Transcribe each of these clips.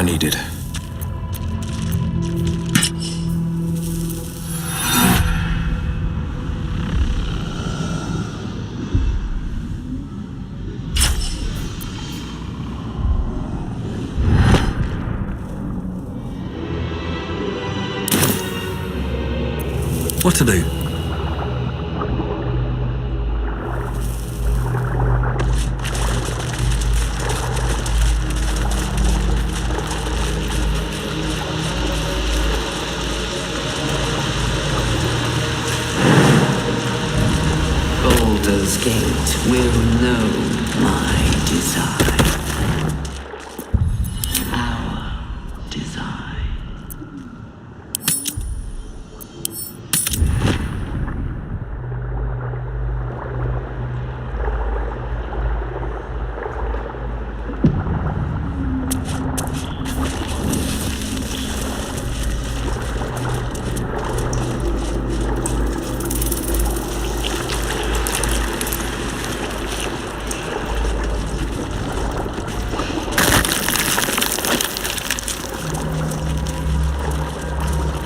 needed. What to do? Baldur's Gate will know my design. Our design.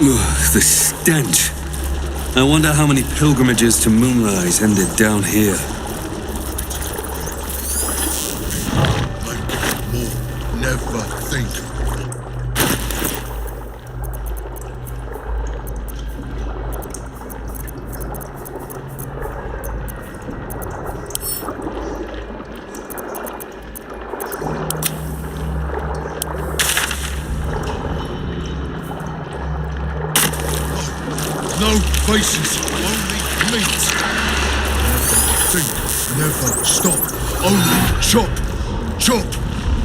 Ugh, the stench. I wonder how many pilgrimages to Moonrise ended down here. Make more. Never think. No faces, only meat. Never think, never stop. Only chop, chop,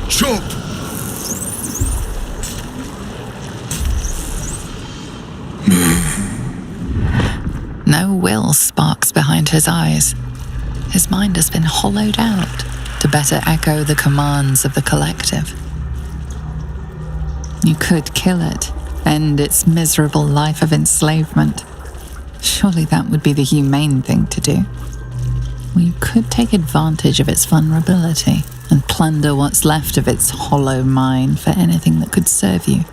chop. No will sparks behind his eyes. His mind has been hollowed out to better echo the commands of the collective. You could kill it, end its miserable life of enslavement. Surely that would be the humane thing to do. Or you could take advantage of its vulnerability and plunder what's left of its hollow mind for anything that could serve you.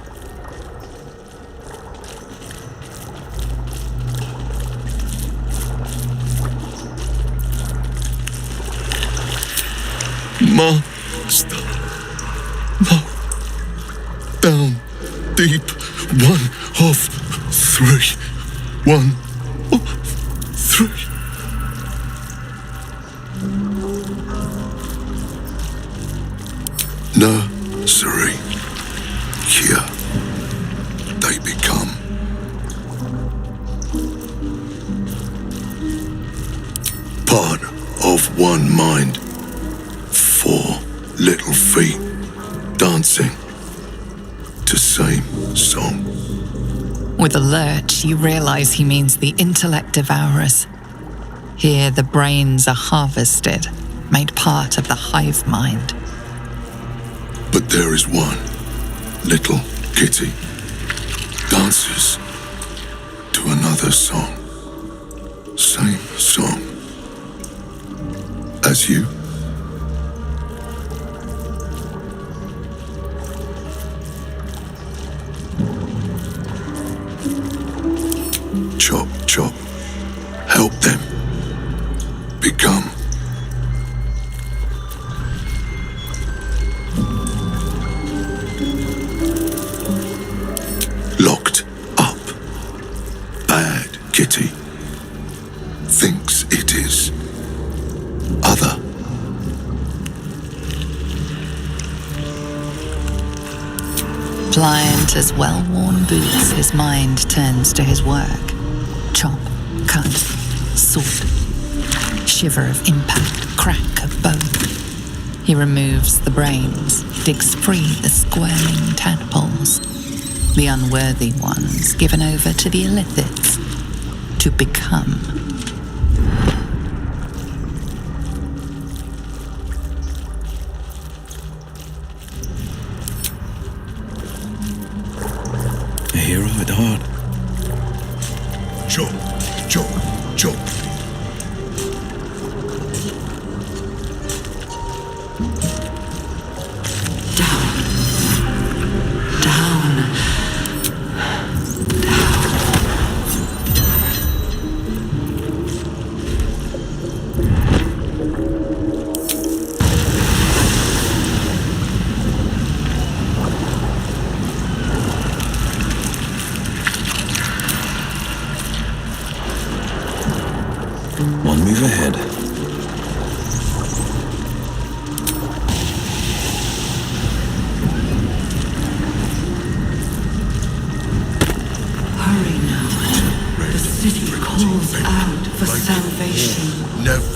Master. No. Down. Deep. 1 of 3. 1 of 3. Nursery. Here they become. Part of one mind. 4 little feet dancing to same song. With a lurch, you realize he means the intellect devourers. Here, the brains are harvested, made part of the hive mind. But there is one little kitty dances to another song. Same song as you. Chop, chop. Help them become. Locked up. Bad kitty. Thinks it is. Other. Pliant as well-worn boots, his mind turns to his work. Chop, cut, sword. Shiver of impact, crack of bone. He removes the brains, digs free the squirming tadpoles. The unworthy ones given over to the illithids to become. A hero at heart. Chop, chop, chop. Down.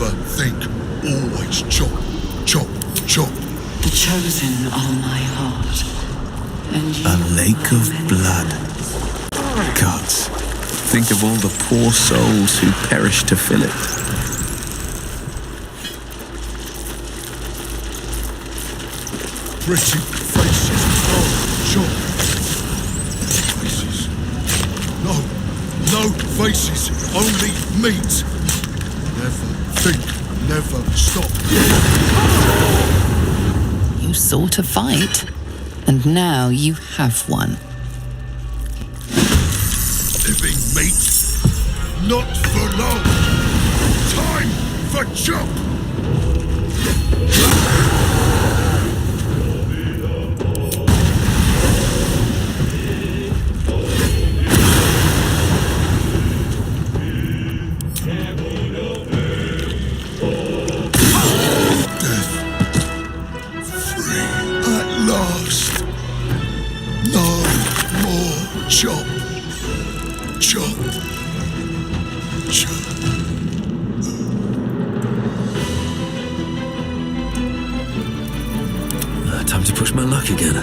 never think. Always chop, chop, chop. The chosen are my heart. And you A lake of are blood. Gods, think of all the poor souls who perished to fill it. Pretty faces. No, chop. Faces. No faces. Only meat. Never think. Never stop. You sought a fight, and now you have one. Living meat. Not for long. Time for chop. Chop. Chop. Chop. Time to push my luck again.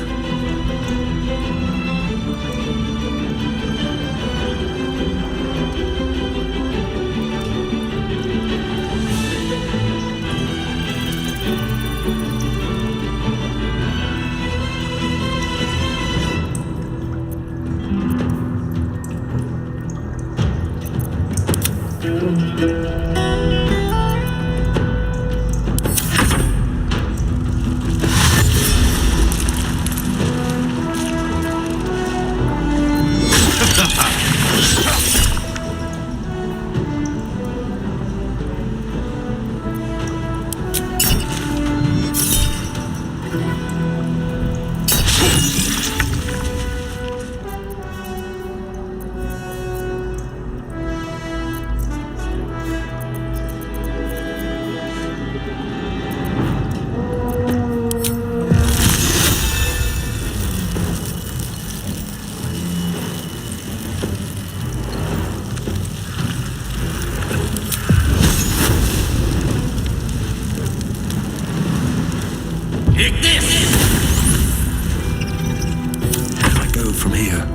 Where do I go from here?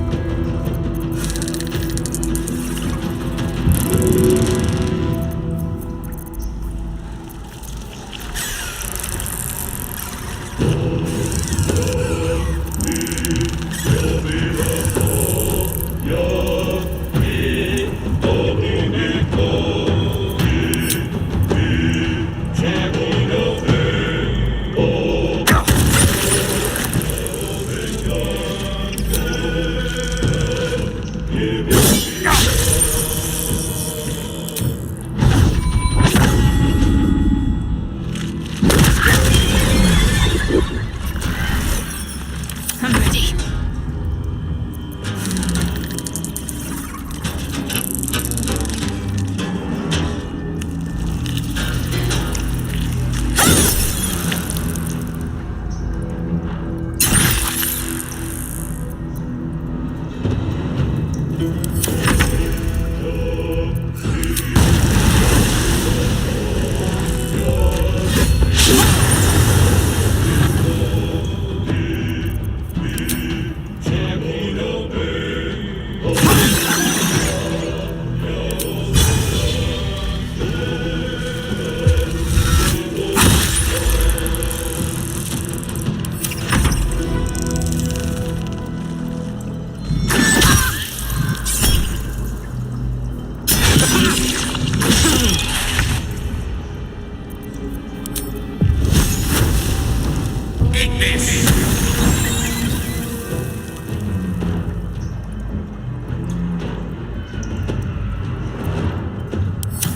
I'm ready.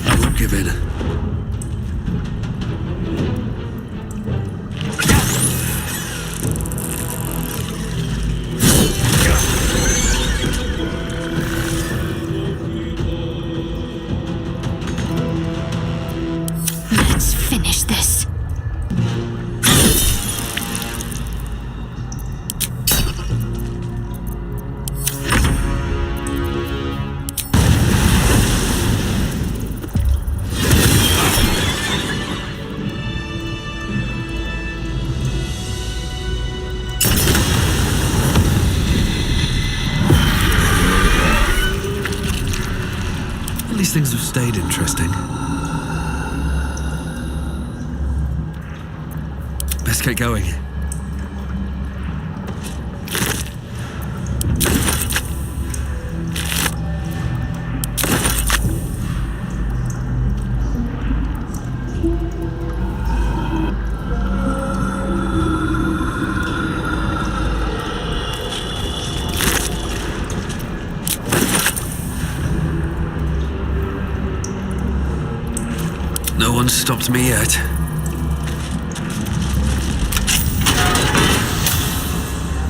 I won't give in. Let's finish this. least things have stayed interesting. Best get going. No one's stopped me yet.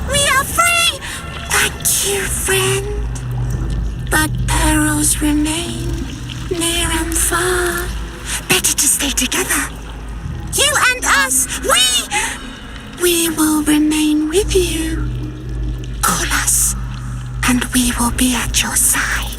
We are free! Thank you, friend. But perils remain, near and far. Better to stay together. You and us, we will remain with you. Call us, and we will be at your side.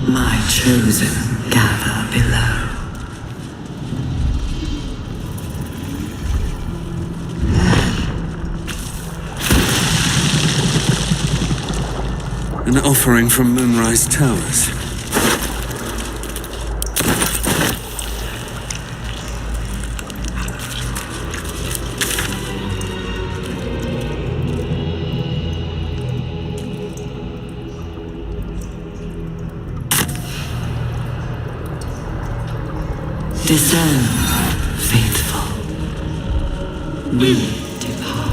My chosen gather below. An offering from Moonrise Towers. Discern, faithful. We depart.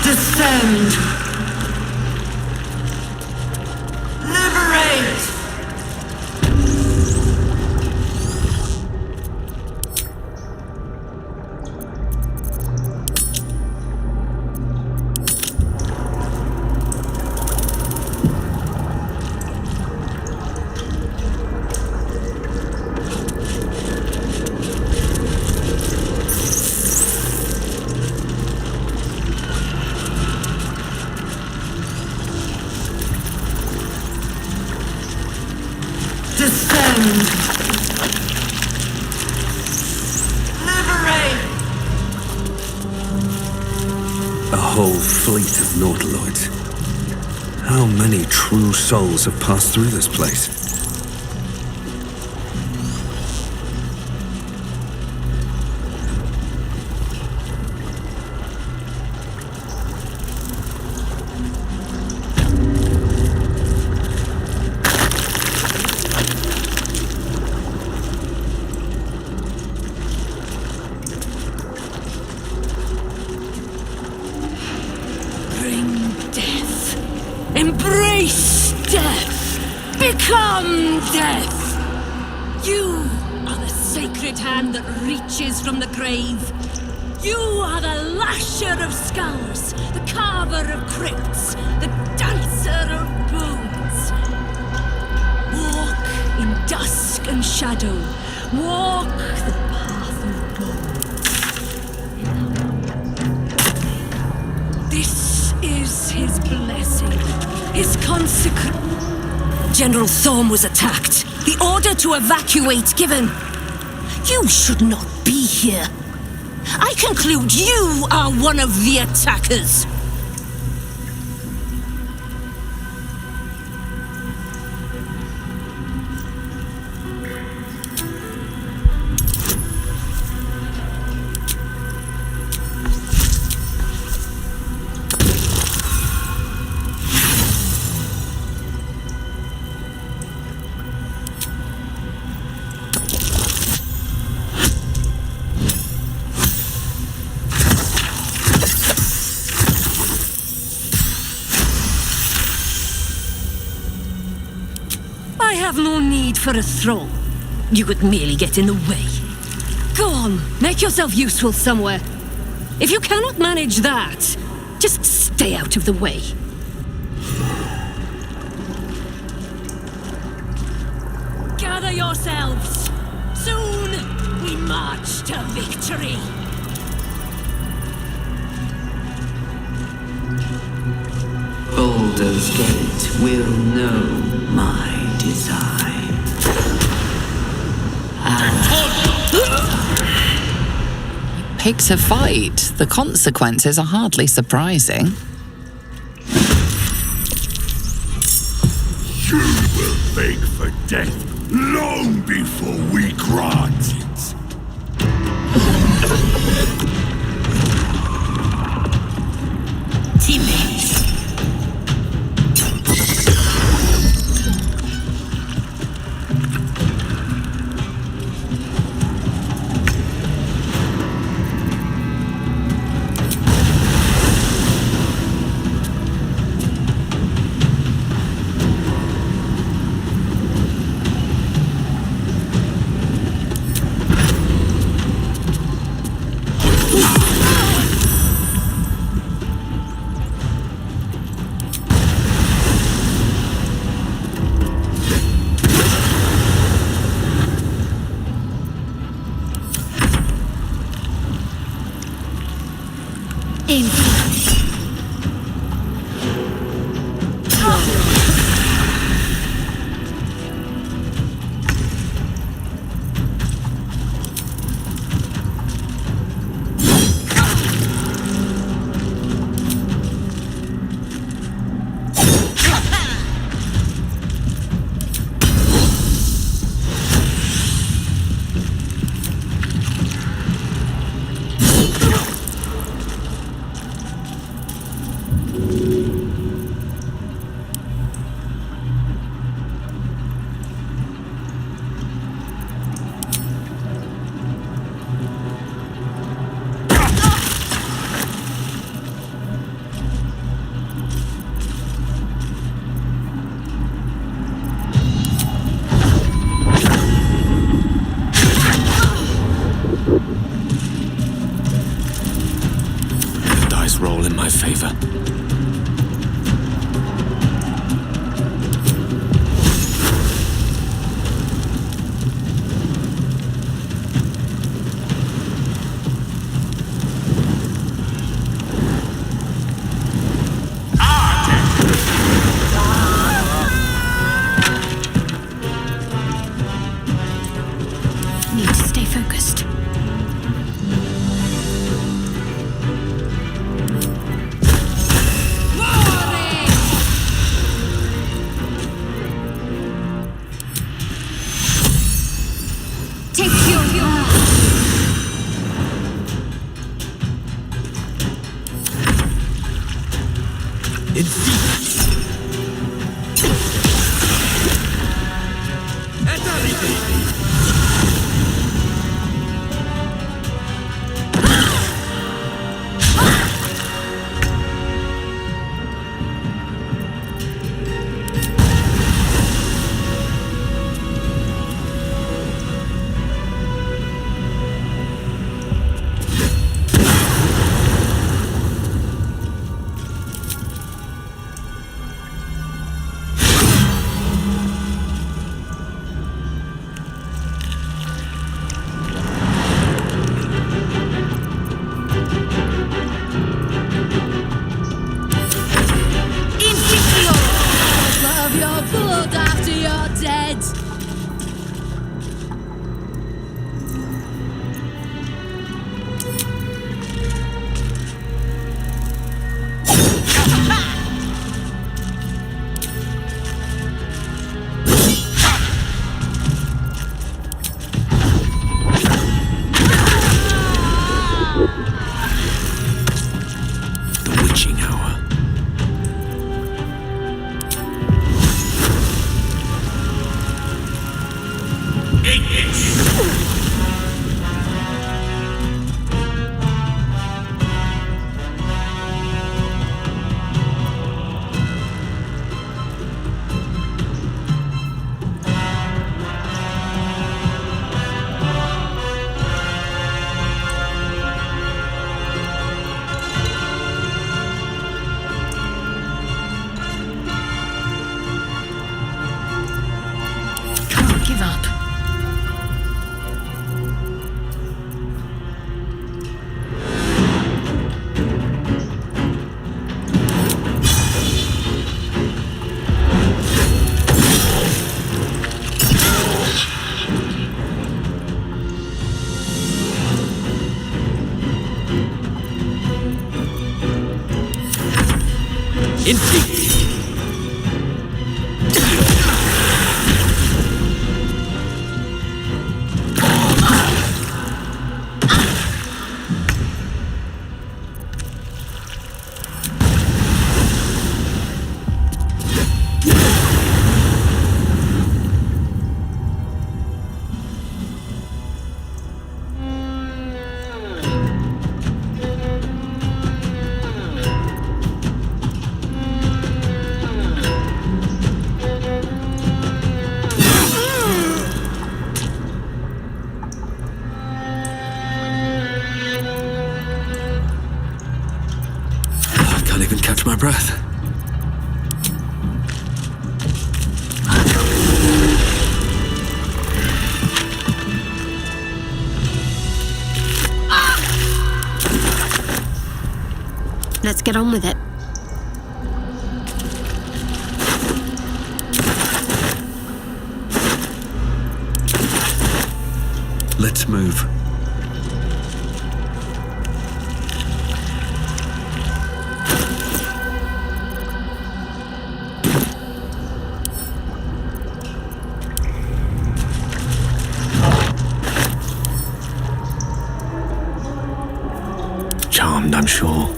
Descend! Liberate! Descend! Liberate! A whole fleet of Nautiloids. How many true souls have passed through this place? Embrace death! Become death! You are the sacred hand that reaches from the grave. You are the lasher of skulls, the carver of crypts, the dancer of bones. Walk in dusk and shadow. Walk the path of bone. This is his blessing. His consecration. General Thorm was attacked. The order to evacuate given? You should not be here. I conclude you are one of the attackers. I have no need for a throne. You would merely get in the way. Go on, make yourself useful somewhere. If you cannot manage that, just stay out of the way. Gather yourselves. Soon we march to victory. Baldur's Gate will know my design. Pick to fight. The consequences are hardly surprising. You will beg for death long before we grant it. Teammates. Roll in my favor. Need to stay focused. I can't even catch my breath. Let's get on with it. Let's move. Charmed, I'm sure.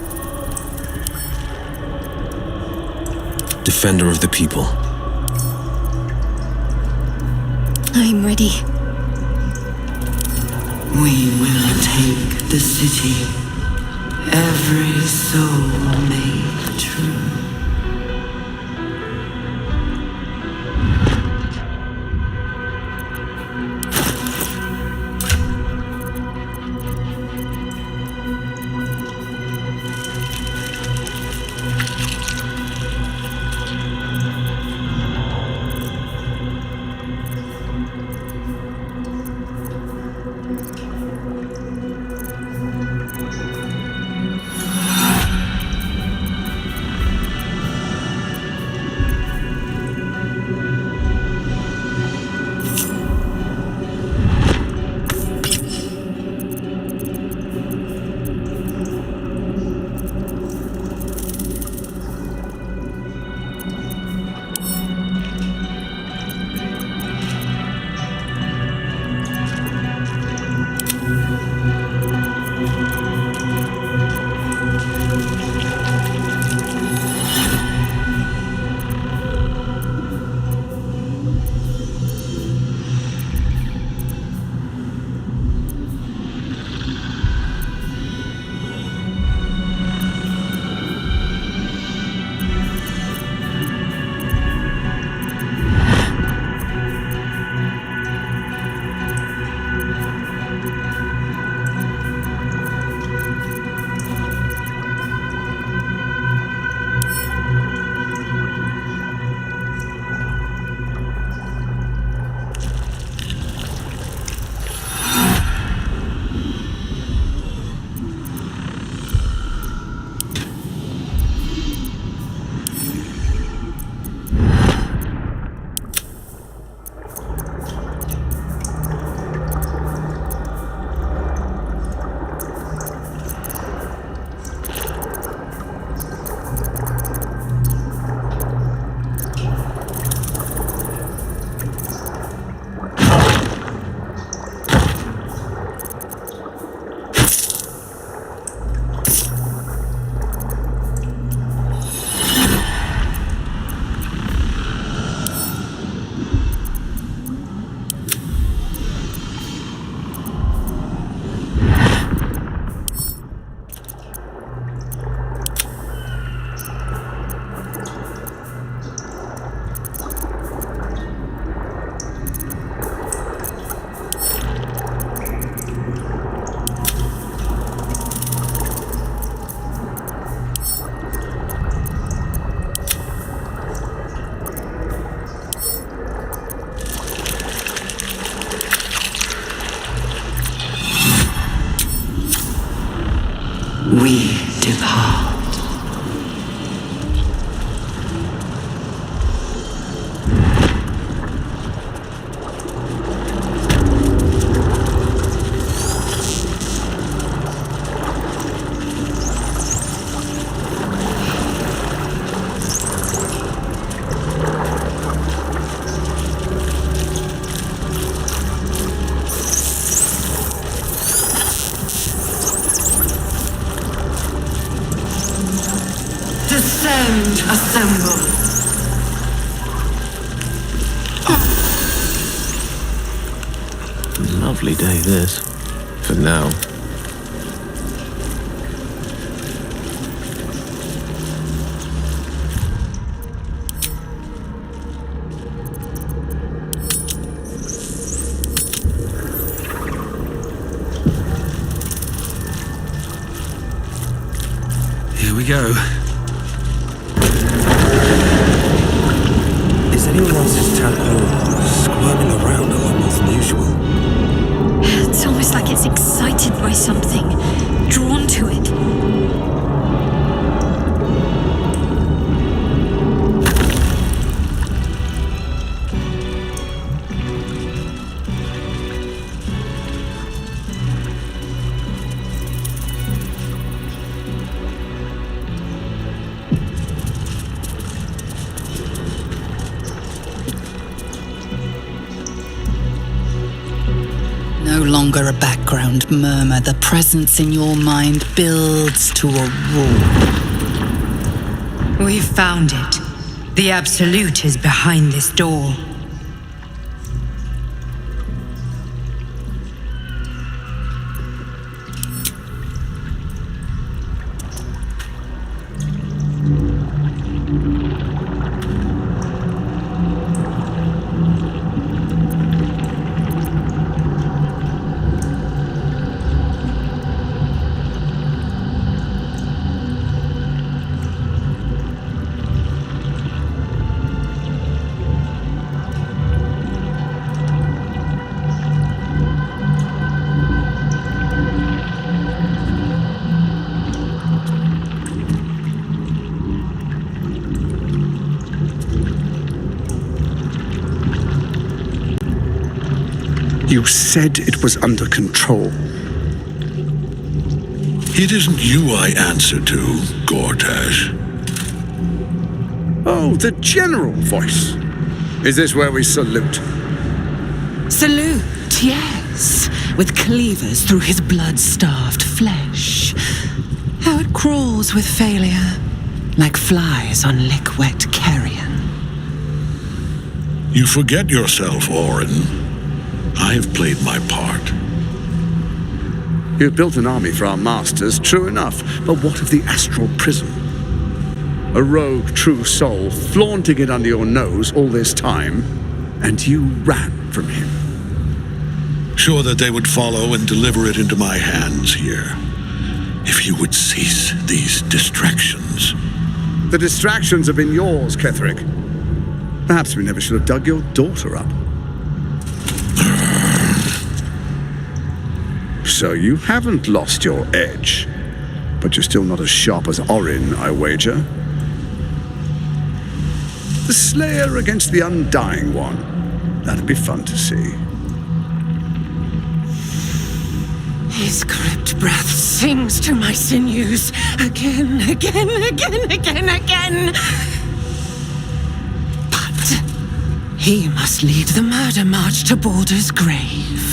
Defender of the people. I'm ready. We will take the city, every soul made true. We depart. Friend, assemble. Lovely day, this. For now. Here we go. Is anyone else's tadpole squirming around a lot more than usual? It's almost like it's excited by something, drawn to it. No longer a background murmur, the presence in your mind builds to a roar. We've found it. The Absolute is behind this door. You said it was under control. It isn't you I answer to, Gortash. Oh, the general voice. Is this where we salute? Salute, yes, with cleavers through his blood-starved flesh. How it crawls with failure, like flies on lick-wet carrion. You forget yourself, Orin. I have played my part. You've built an army for our masters, true enough, but what of the astral prison? A rogue true soul flaunting it under your nose all this time, and you ran from him. Sure that they would follow and deliver it into my hands here. If you would cease these distractions. The distractions have been yours, Ketherick. Perhaps we never should have dug your daughter up. So you haven't lost your edge, but you're still not as sharp as Orin, I wager. The Slayer against the Undying One. That'd be fun to see. His crypt breath sings to my sinews again, again, again, again, again. But he must lead the murder march to Baldur's grave.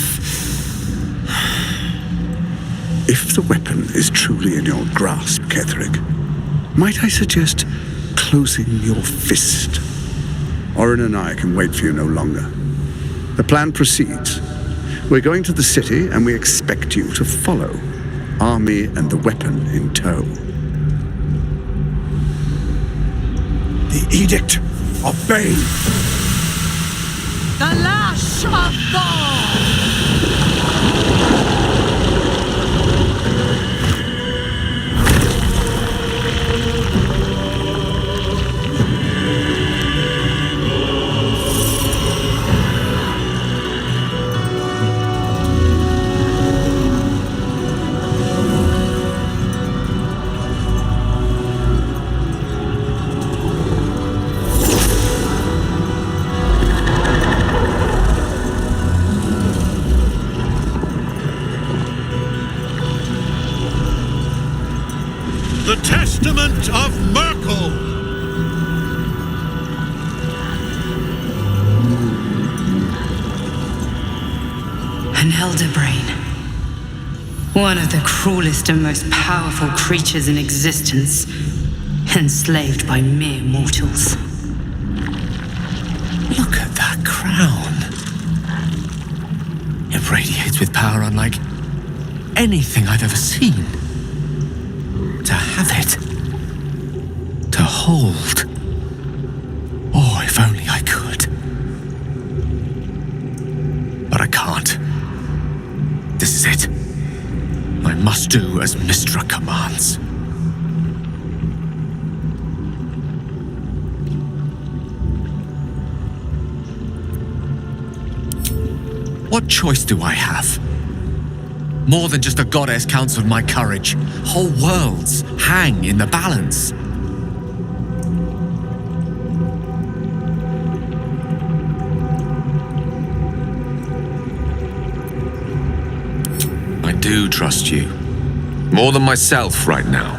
If the weapon is truly in your grasp, Ketherick, might I suggest closing your fist? Orin and I can wait for you no longer. The plan proceeds. We're going to the city, and we expect you to follow. Army and the weapon in tow. The Edict of Bane. The Lash of Thor! The Testament of Merkel! An elder brain. One of the cruelest and most powerful creatures in existence. enslaved by mere mortals. Look at that crown. It radiates with power unlike anything I've ever seen. To have it. To hold. Oh, if only I could. But I can't. This is it. I must do as Mystra commands. What choice do I have? More than just a goddess counseled my courage. Whole worlds hang in the balance. I do trust you. More than myself right now.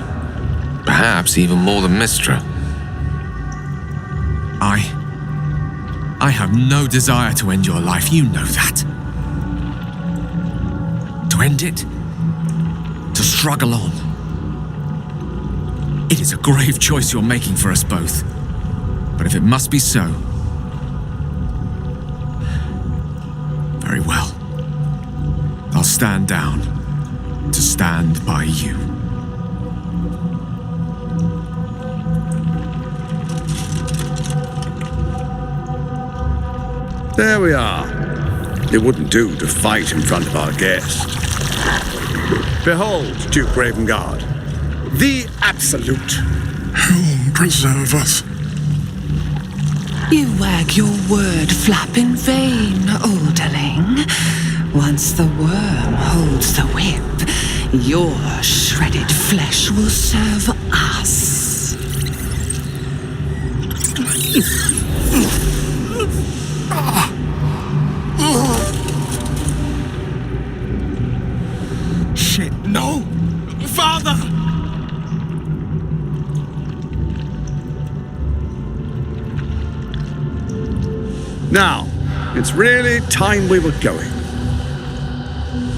Perhaps even more than Mystra. I have no desire to end your life, you know that. To end it? To struggle on? It is a grave choice you're making for us both. But if it must be so, very well. I'll stand down to stand by you. There we are. It wouldn't do to fight in front of our guest. Behold, Duke Ravengard, the Absolute. Helm preserve us. You wag your word flap in vain, Alderling. Once the worm holds the whip, your shredded flesh will serve us. Shit, no! Father! Now, it's really time we were going.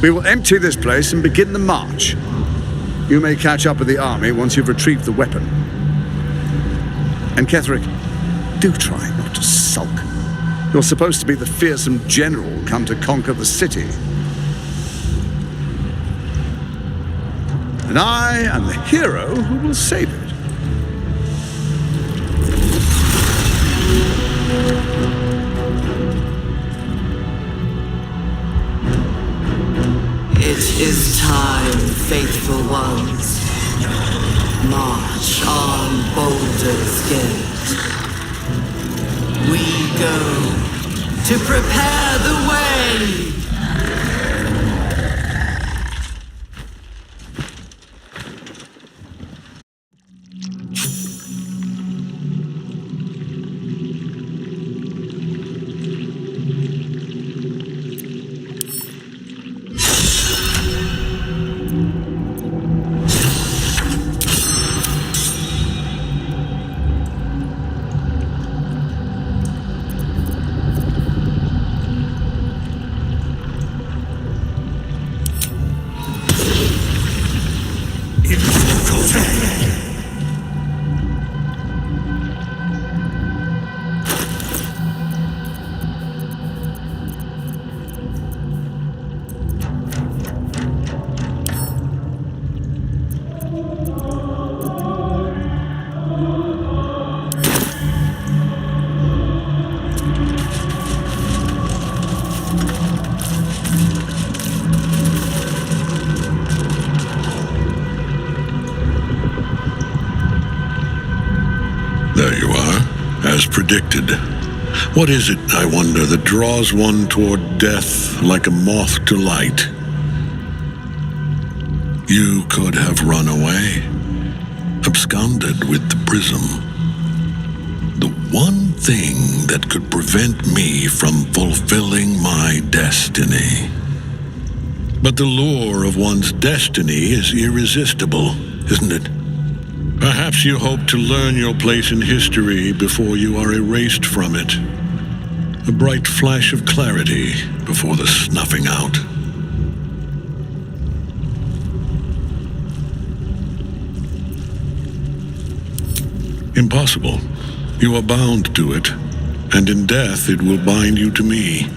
We will empty this place and begin the march. You may catch up with the army once you've retrieved the weapon. And Ketherick, do try not to sulk. You're supposed to be the fearsome general come to conquer the city. And I am the hero who will save it. It is time, faithful ones. March on Baldur's Gate. We go to prepare the way. There you are, as predicted. What is it, I wonder, that draws one toward death like a moth to light? You could have run away, absconded with the prism. The one thing that could prevent me from fulfilling my destiny. But the lure of one's destiny is irresistible, isn't it? Perhaps you hope to learn your place in history before you are erased from it. A bright flash of clarity before the snuffing out. Impossible. You are bound to it, and in death it will bind you to me.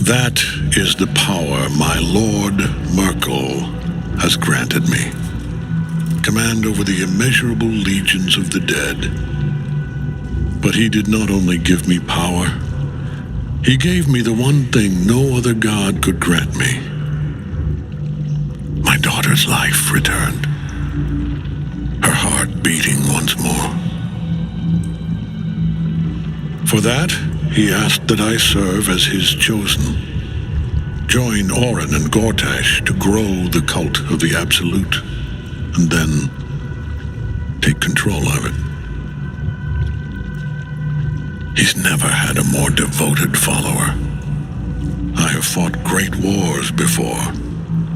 That is the power my Lord Merkel has granted me. Command over the immeasurable legions of the dead. But he did not only give me power, he gave me the one thing no other god could grant me. My daughter's life returned, her heart beating once more. For that, he asked that I serve as his chosen. Join Orin and Gortash to grow the cult of the Absolute, and then take control of it. He's never had a more devoted follower. I have fought great wars before,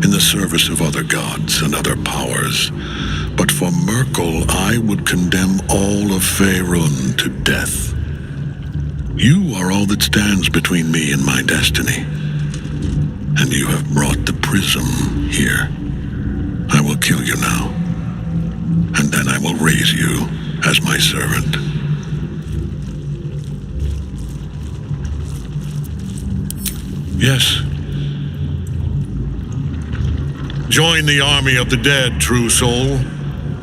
in the service of other gods and other powers, but for Merkel I would condemn all of Faerun to death. You are all that stands between me and my destiny, and you have brought the prism here. I will kill you now, and then I will raise you as my servant. Yes. Join the army of the dead, true soul.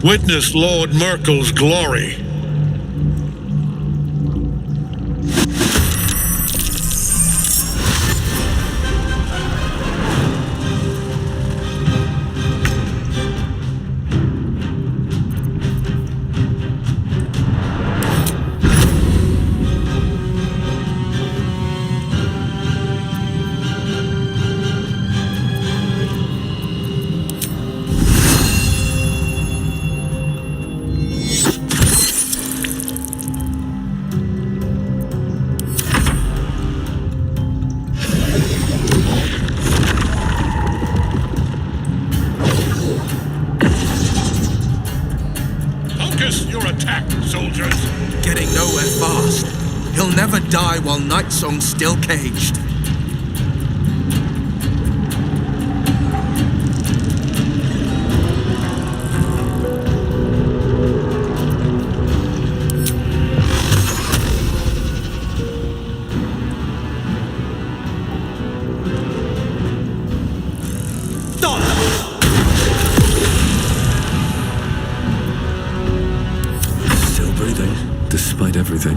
Witness Lord Merkel's glory. Getting nowhere fast. He'll never die while Nightsong's still caged. Despite everything.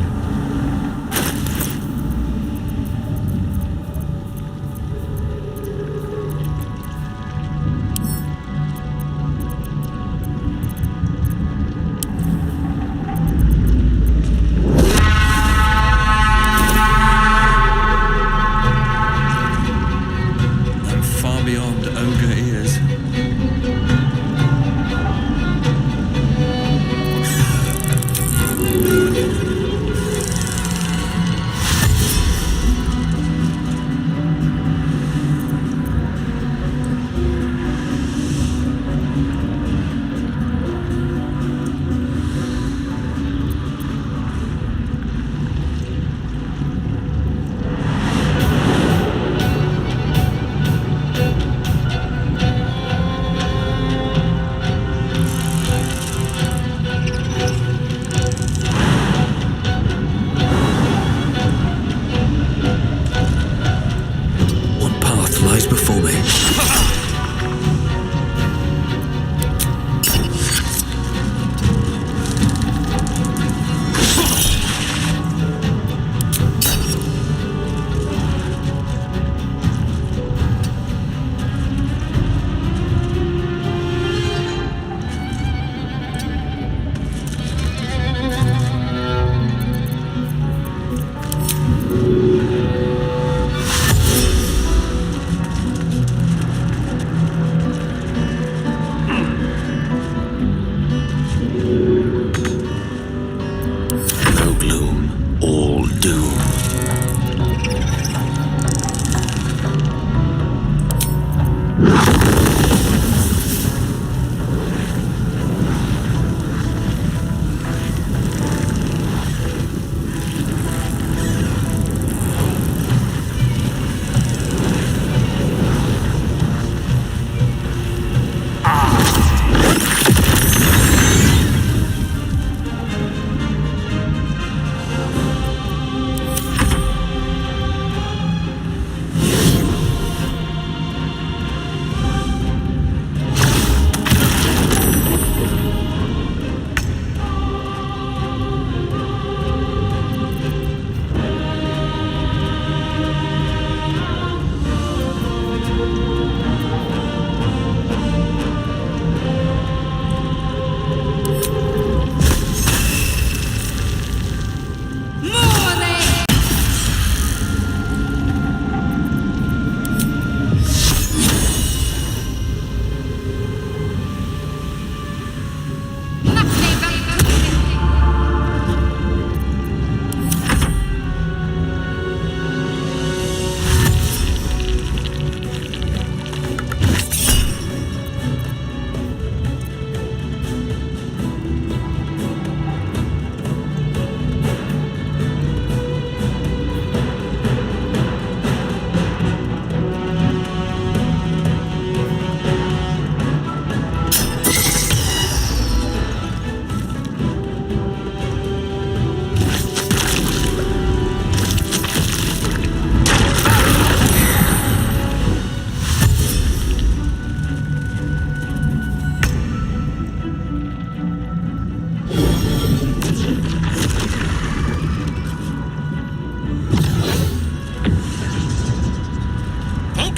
I'm far beyond ogre ears.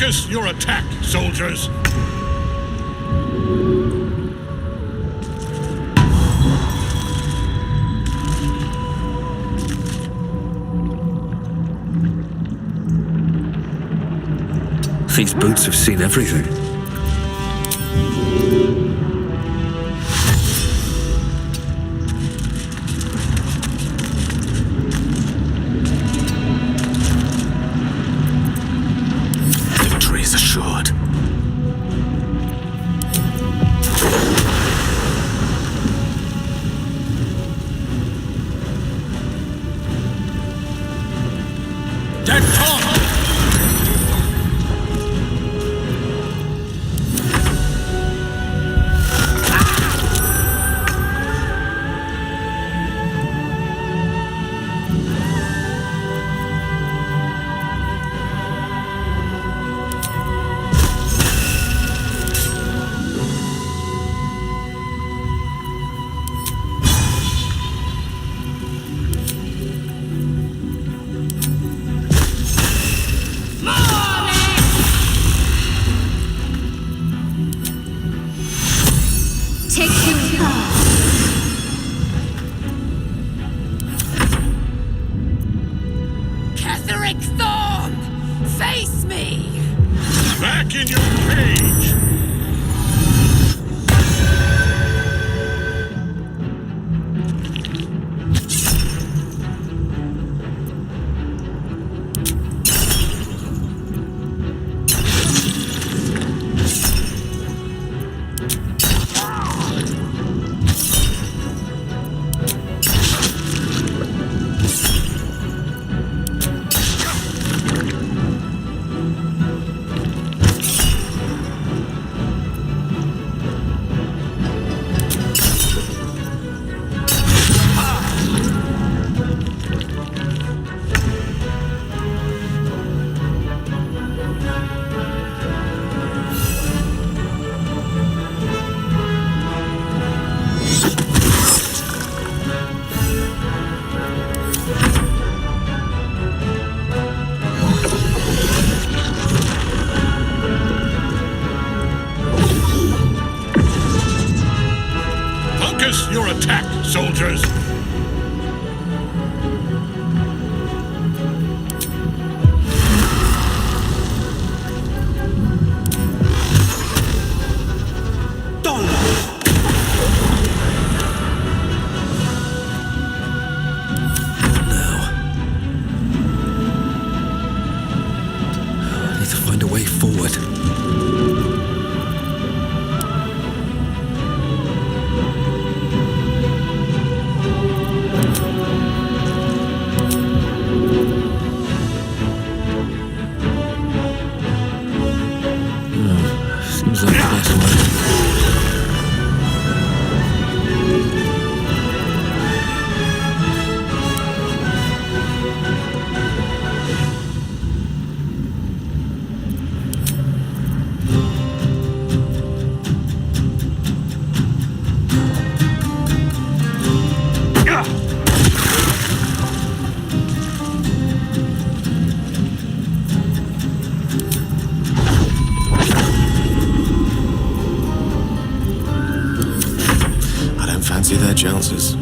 Focus your attack, soldiers! These boots have seen everything. Victory is assured. Get on! Take him off. Ketheric Thorn! Face me! Back in your cage! Focus your attack, soldiers! I need to find a way forward. Seems like the best way. I don't fancy their chances.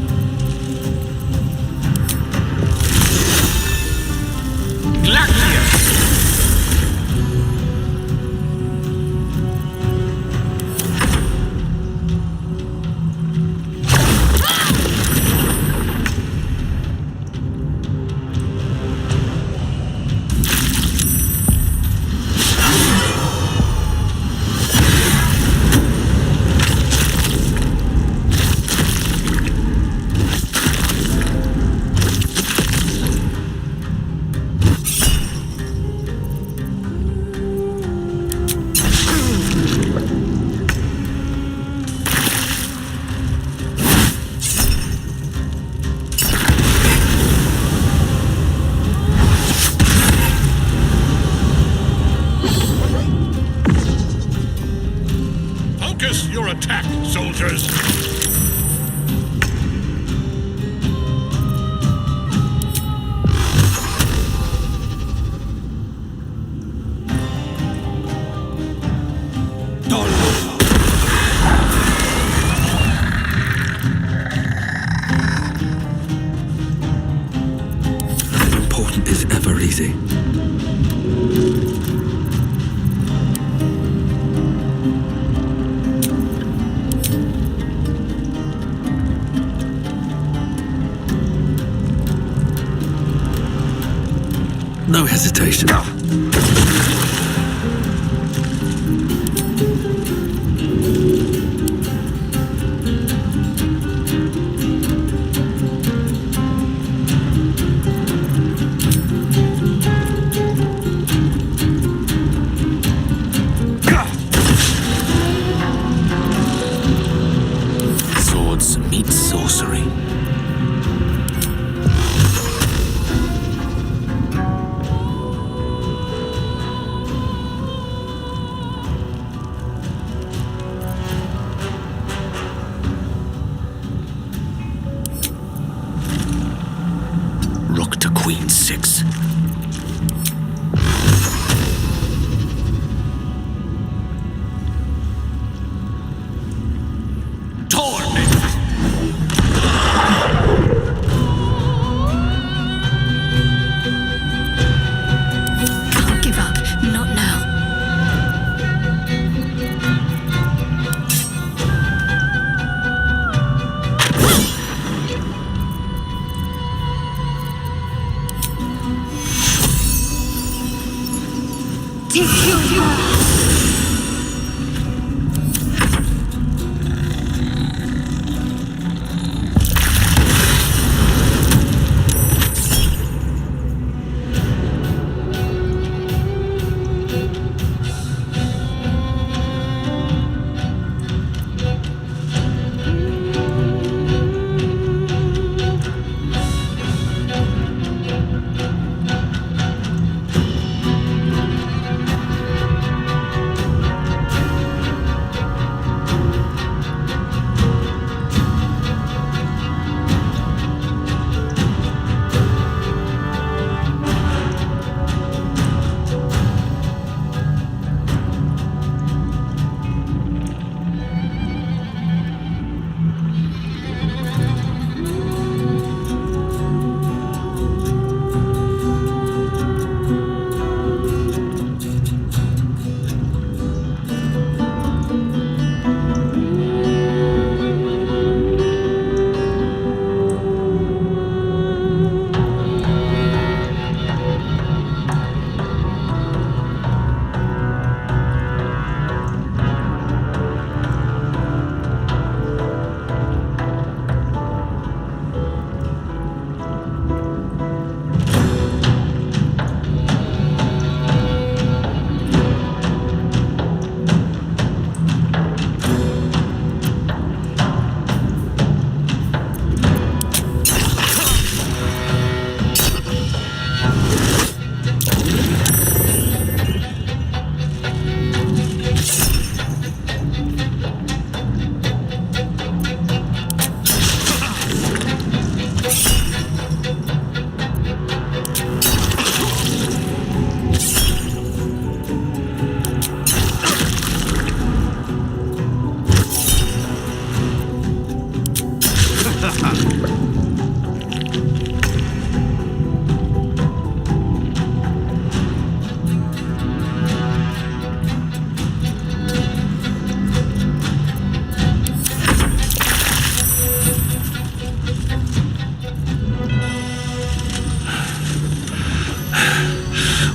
Focus your attack, soldiers! No hesitation. Swords meet sorcery. Rook to queen 6. Torment! Can't give up. Not now.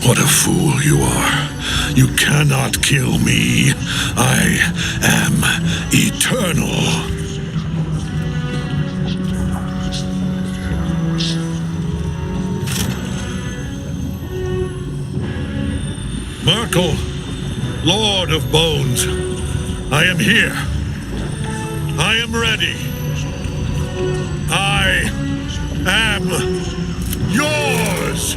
What a fool you are. You cannot kill me. I am eternal. Merkel, Lord of Bones, I am here. I am ready. I am yours.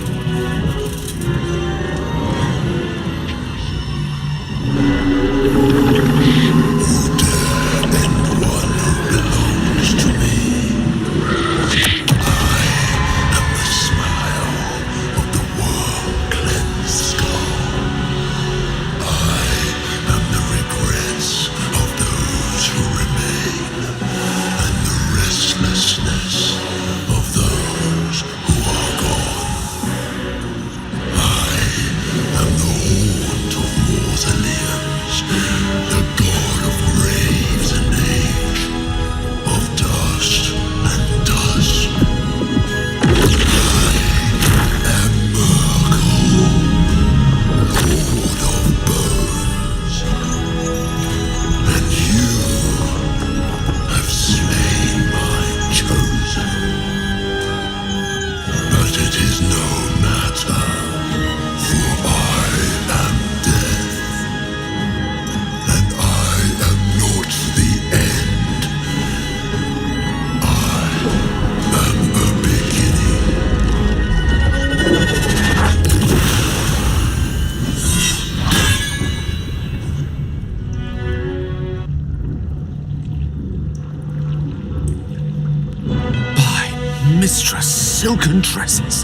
mistress, silken tresses.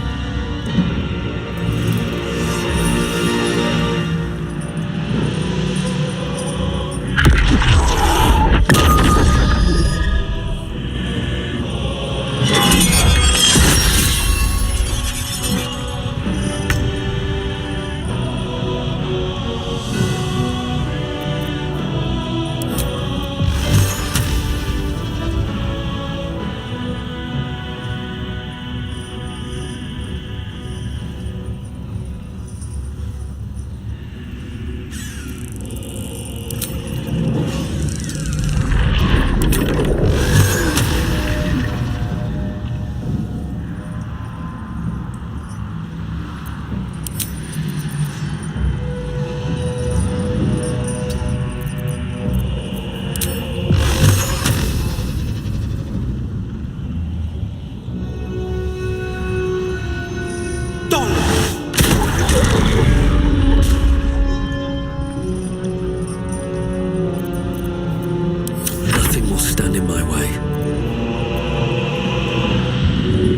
Nothing will stand in my way.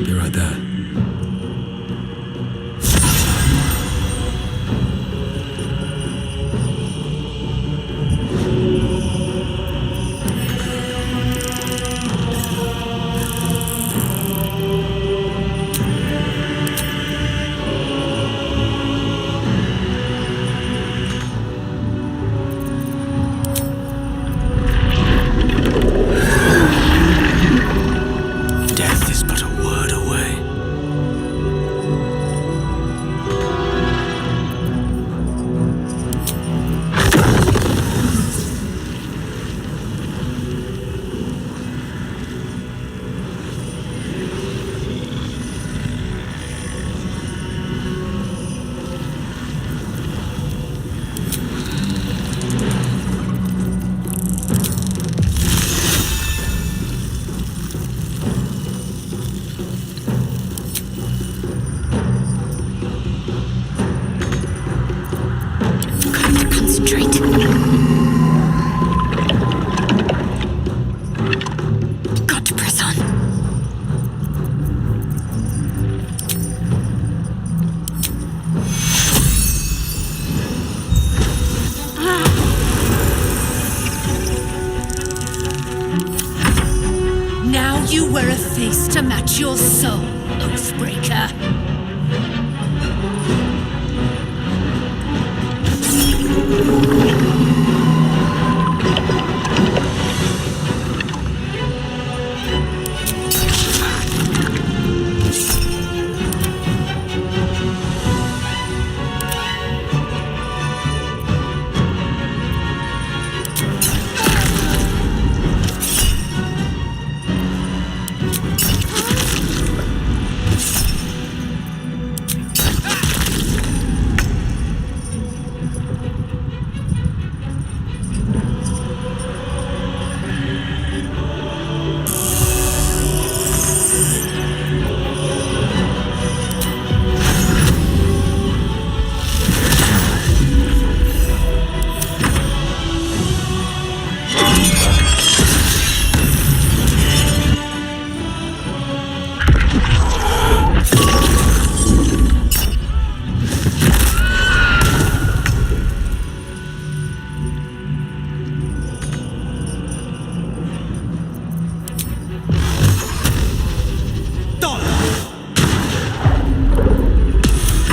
Be right there. Death is but a word away. Got to concentrate. Got to press on. Now you wear a face to match your soul, Oathbreaker.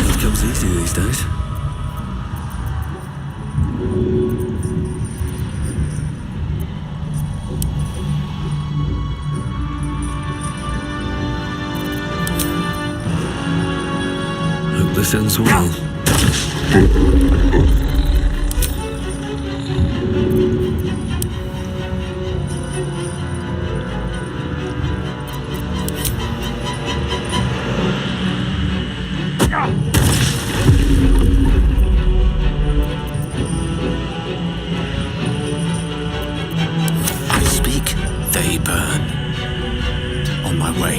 It comes easy these days. Hope this ends well. I speak, they burn. On my way.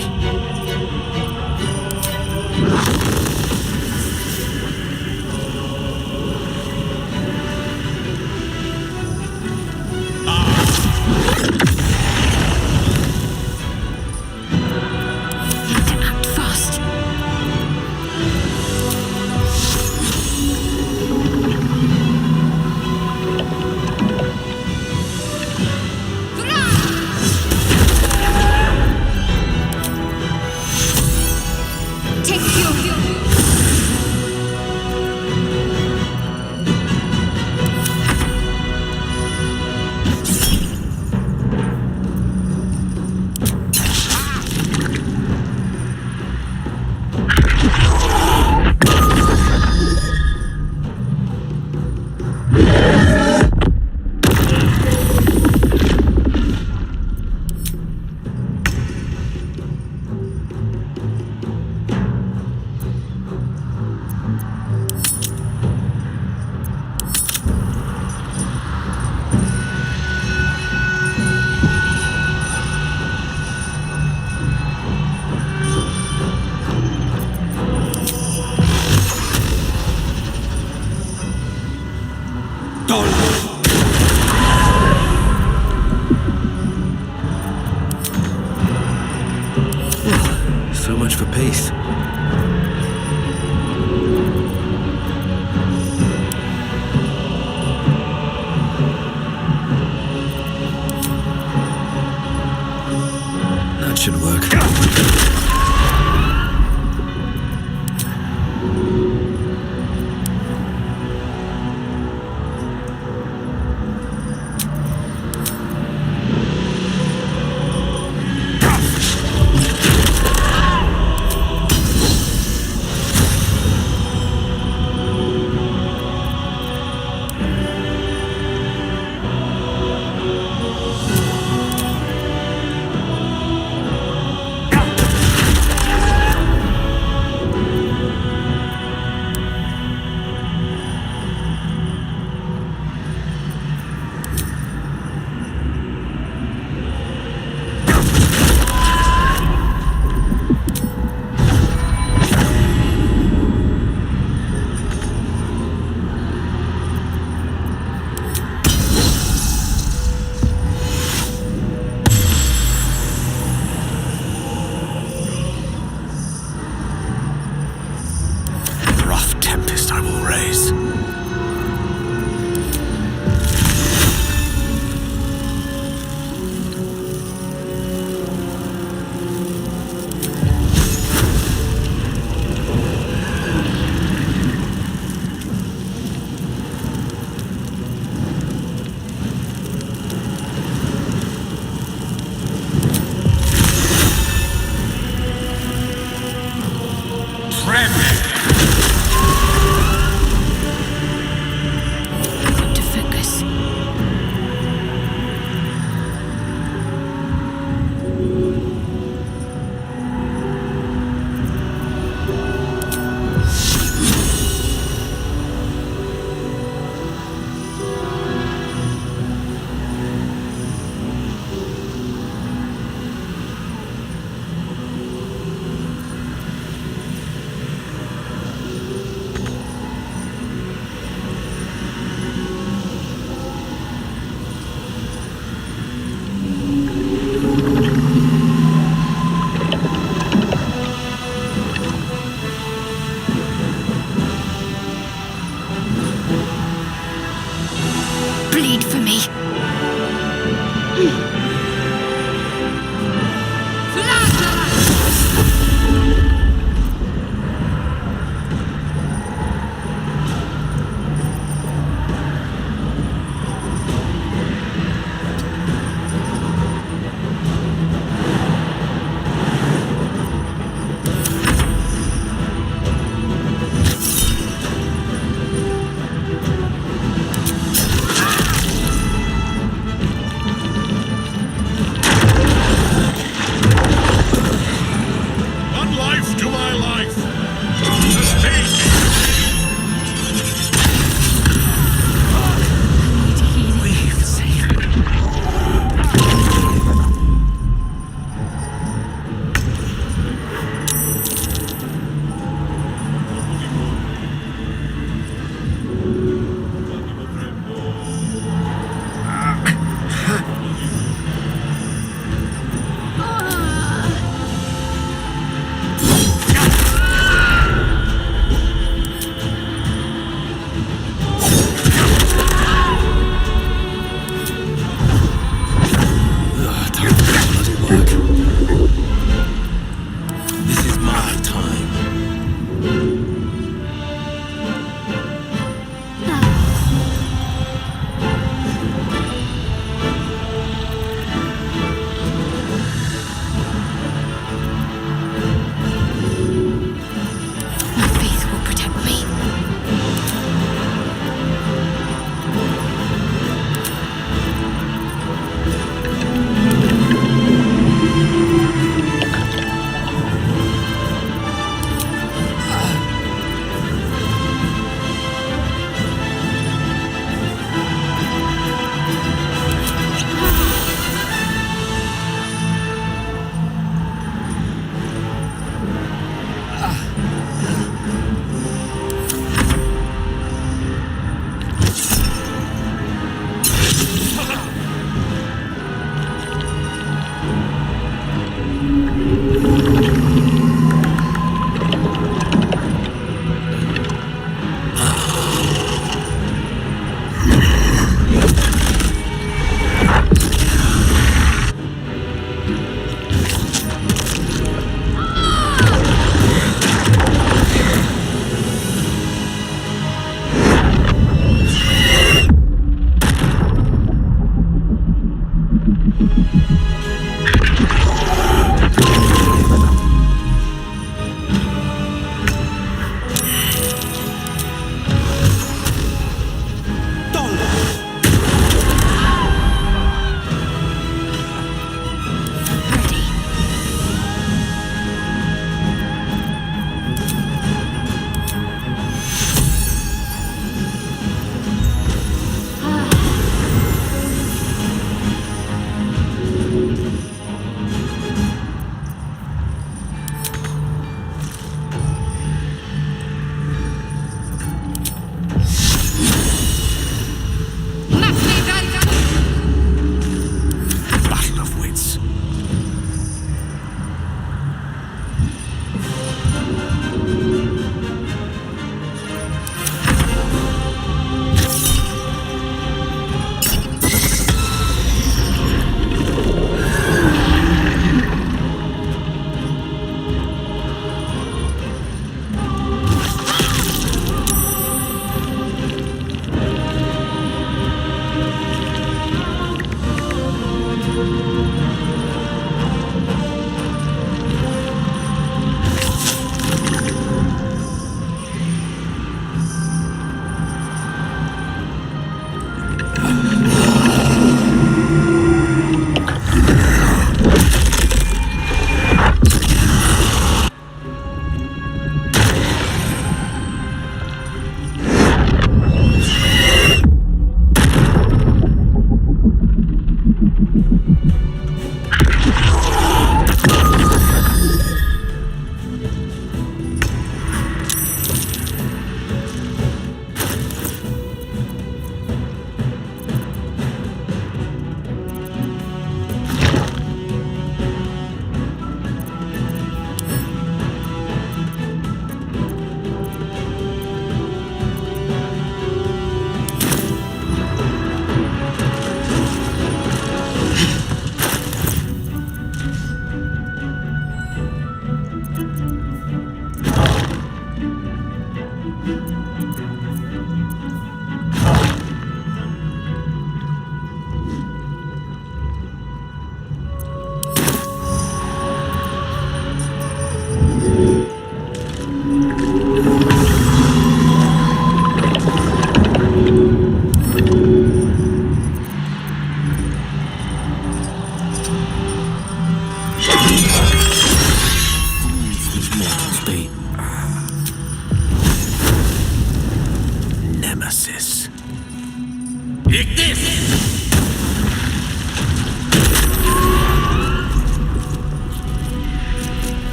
for peace. That should work. Bleed for me.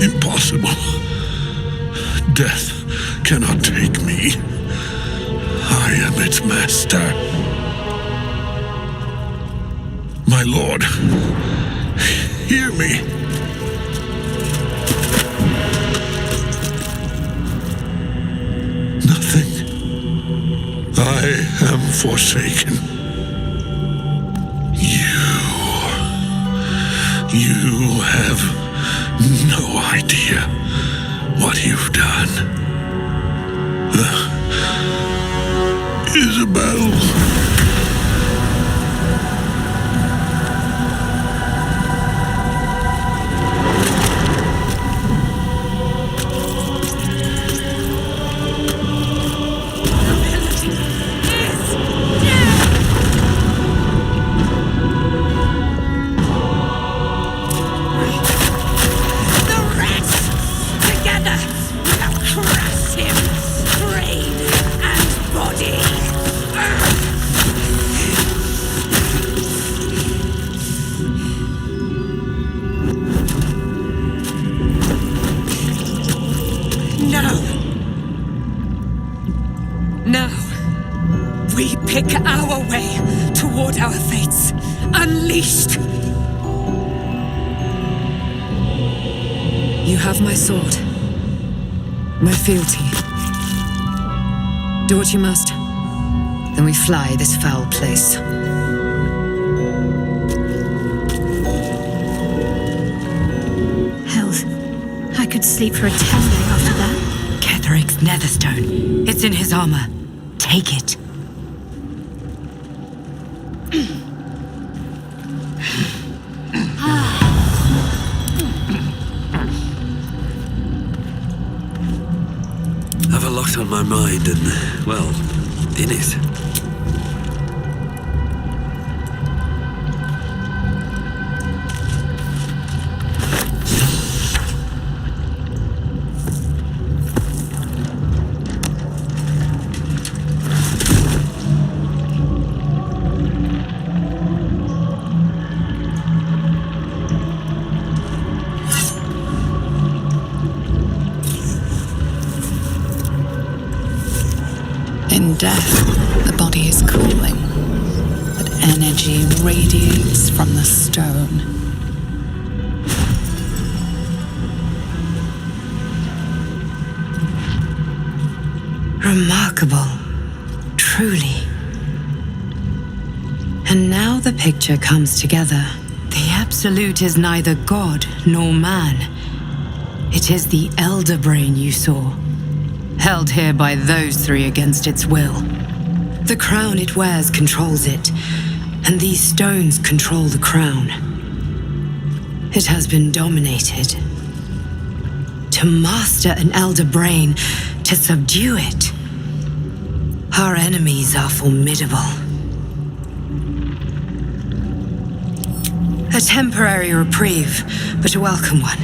Impossible. Death cannot take me. I am its master. My lord, hear me. Nothing. I am forsaken. You have no idea what you've done. Isabel. fates unleashed! You have my sword. My fealty. Do what you must. Then we fly this foul place. Hells. I could sleep for eternity after that. Ketheric's netherstone. It's in his armor. Take it. I've a lot on my mind and, well, in it. In death, the body is cooling, but energy radiates from the stone. Remarkable. Truly. And now the picture comes together. The Absolute is neither God nor man. It is the Elder Brain you saw, held here by those three against its will. The crown it wears controls it, and these stones control the crown. It has been dominated. To master an Elder Brain, to subdue it. Our enemies are formidable. A temporary reprieve, but a welcome one.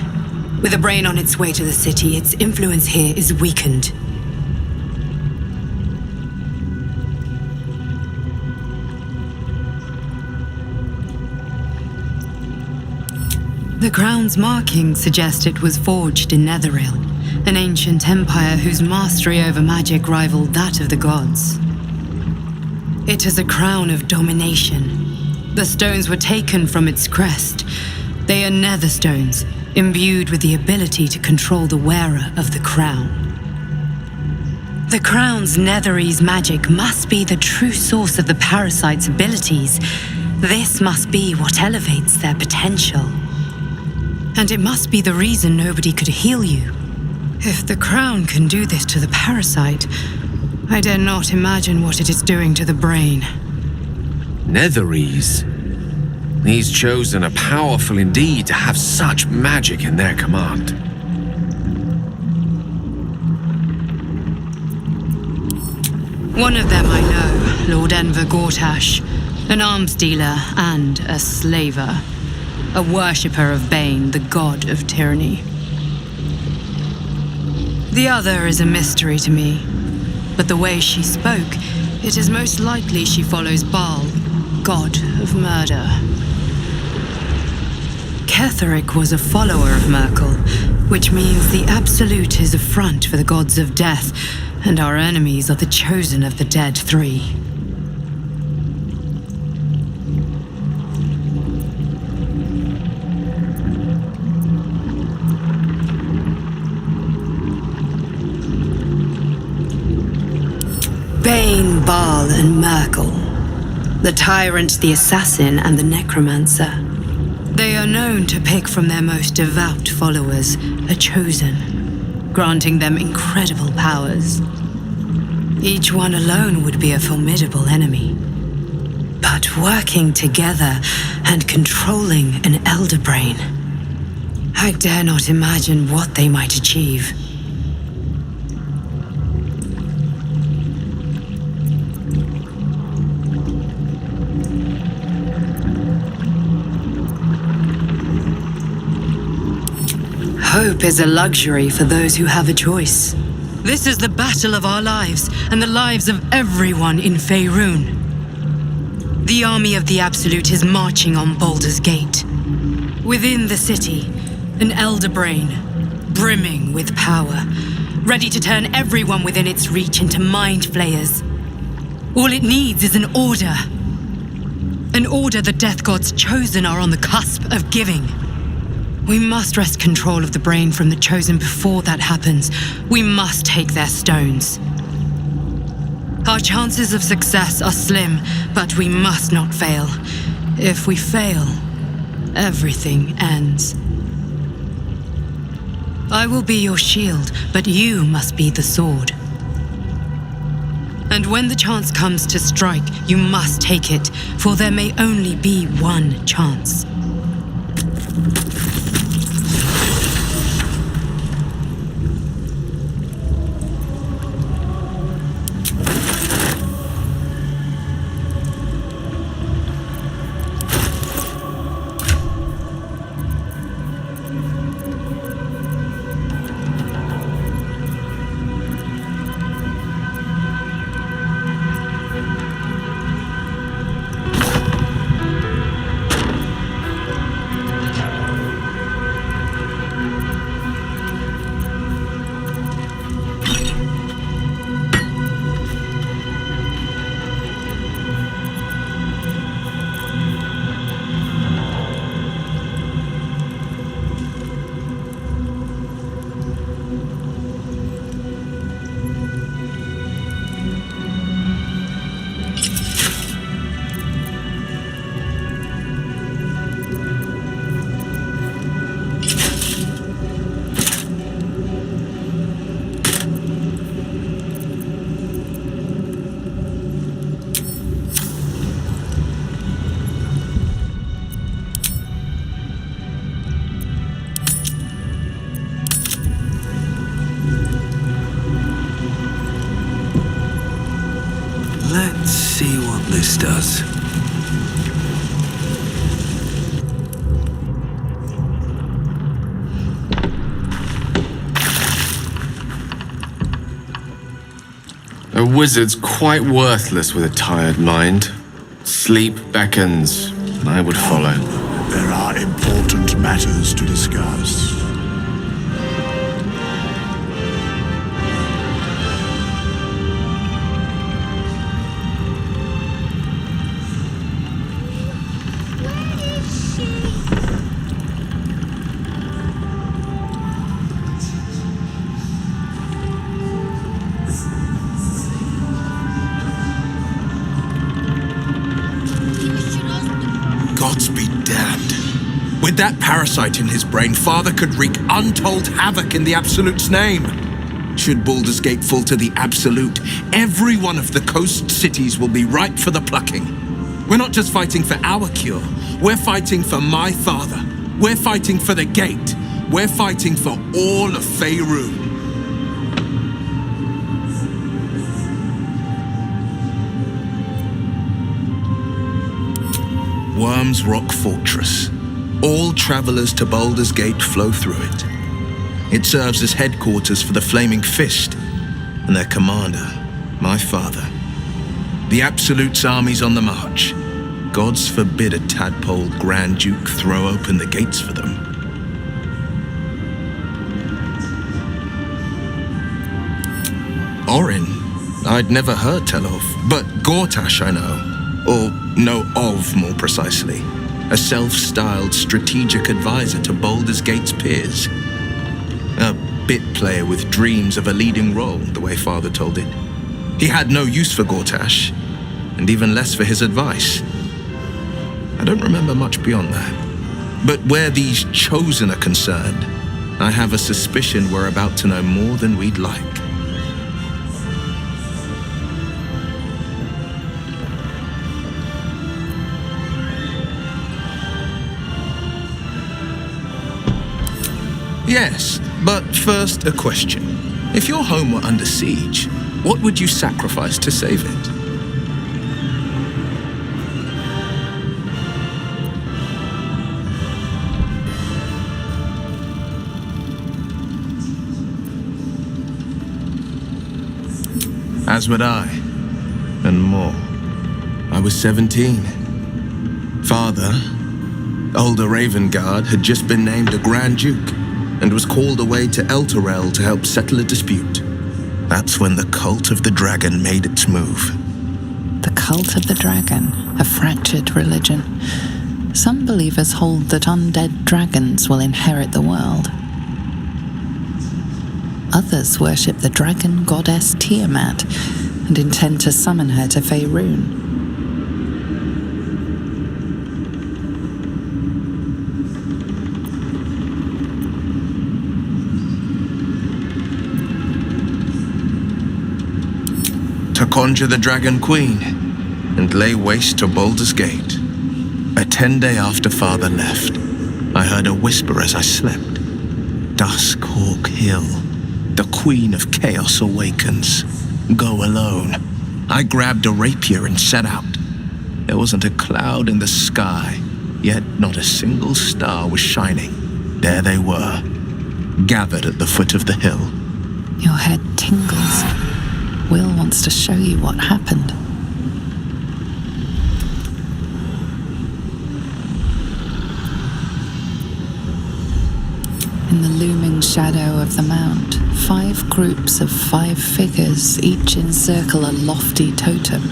With a brain on its way to the city, its influence here is weakened. The crown's markings suggest it was forged in Netheril, an ancient empire whose mastery over magic rivaled that of the gods. It is a crown of domination. The stones were taken from its crest. They are nether stones, imbued with the ability to control the wearer of the crown. The crown's Netherese magic must be the true source of the parasite's abilities. This must be what elevates their potential. And it must be the reason nobody could heal you. If the crown can do this to the parasite, I dare not imagine what it is doing to the brain. Netherese? These chosen are powerful indeed to have such magic in their command. One of them I know, Lord Enver Gortash, an arms dealer and a slaver. A worshipper of Bane, the god of tyranny. The other is a mystery to me, but the way she spoke, it is most likely she follows Baal, god of murder. Ketheric was a follower of Merkel, which means the Absolute is a front for the gods of death, and our enemies are the chosen of the dead three. Bane, Baal, and Merkel. The tyrant, the assassin, and the necromancer. They are known to pick from their most devout followers a chosen, granting them incredible powers. Each one alone would be a formidable enemy. But working together and controlling an Elder Brain, I dare not imagine what they might achieve. Hope is a luxury for those who have a choice. This is the battle of our lives, and the lives of everyone in Faerun. The army of the Absolute is marching on Baldur's Gate. Within the city, an Elder Brain, brimming with power, ready to turn everyone within its reach into mind flayers. All it needs is an order. An order the Death God's chosen are on the cusp of giving. We must wrest control of the brain from the chosen before that happens. We must take their stones. Our chances of success are slim, but we must not fail. If we fail, everything ends. I will be your shield, but you must be the sword. And when the chance comes to strike, you must take it, for there may only be one chance. Let's see what this does. A wizard's quite worthless with a tired mind. Sleep beckons. I would follow. There are important matters to discuss. Gods be damned. With that parasite in his brain, Father could wreak untold havoc in the Absolute's name. Should Baldur's Gate fall to the Absolute, every one of the coast cities will be ripe for the plucking. We're not just fighting for our cure, we're fighting for my father. We're fighting for the Gate. We're fighting for all of Faerun. Worm's Rock Fortress. All travelers to Baldur's Gate flow through it. It serves as headquarters for the Flaming Fist and their commander, my father. The Absolute's army's on the march. Gods forbid a tadpole Grand Duke throw open the gates for them. Orin, I'd never heard tell of, but Gortash I know. Or know of, more precisely. A self-styled strategic advisor to Baldur's Gate's peers. A bit player with dreams of a leading role, the way Father told it. He had no use for Gortash, and even less for his advice. I don't remember much beyond that. But where these chosen are concerned, I have a suspicion we're about to know more than we'd like. Yes, but first a question. If your home were under siege, what would you sacrifice to save it? As would I, and more. I was 17. Father, older Ravengard, had just been named a Grand Duke and was called away to Elturel to help settle a dispute. That's when the cult of the dragon made its move. The cult of the dragon, a fractured religion. Some believers hold that undead dragons will inherit the world. Others worship the dragon goddess Tiamat and intend to summon her to Faerun. To conjure the Dragon Queen and lay waste to Baldur's Gate. A 10-day after Father left, I heard a whisper as I slept. Duskhawk Hill, the Queen of Chaos awakens. Go alone. I grabbed a rapier and set out. There wasn't a cloud in the sky, yet not a single star was shining. There they were, gathered at the foot of the hill. Your head tingles. Will wants to show you what happened. In the looming shadow of the mount, 5 groups of 5 figures each encircle a lofty totem.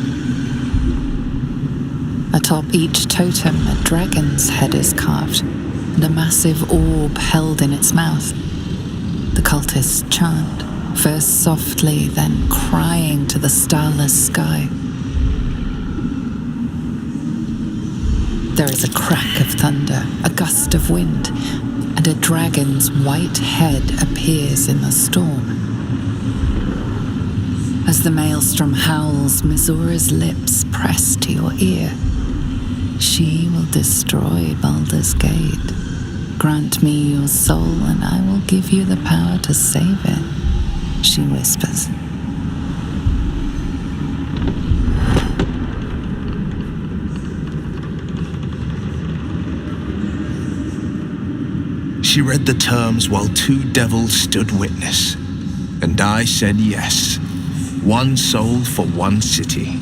Atop each totem, a dragon's head is carved, and a massive orb held in its mouth. The cultists chant, first softly, then crying to the starless sky. There is a crack of thunder, a gust of wind, and a dragon's white head appears in the storm. As the maelstrom howls, Missoura's lips press to your ear. She will destroy Baldur's Gate. Grant me your soul, and I will give you the power to save it, she whispers. She read the terms while 2 devils stood witness, and I said yes. 1 soul for 1 city.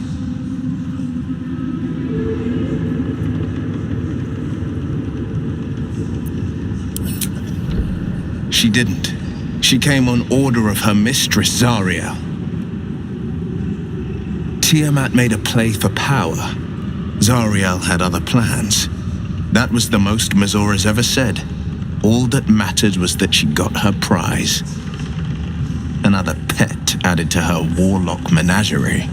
She didn't. She came on order of her mistress, Zariel. Tiamat made a play for power. Zariel had other plans. That was the most Missoura's ever said. All that mattered was that she got her prize. Another pet added to her warlock menagerie.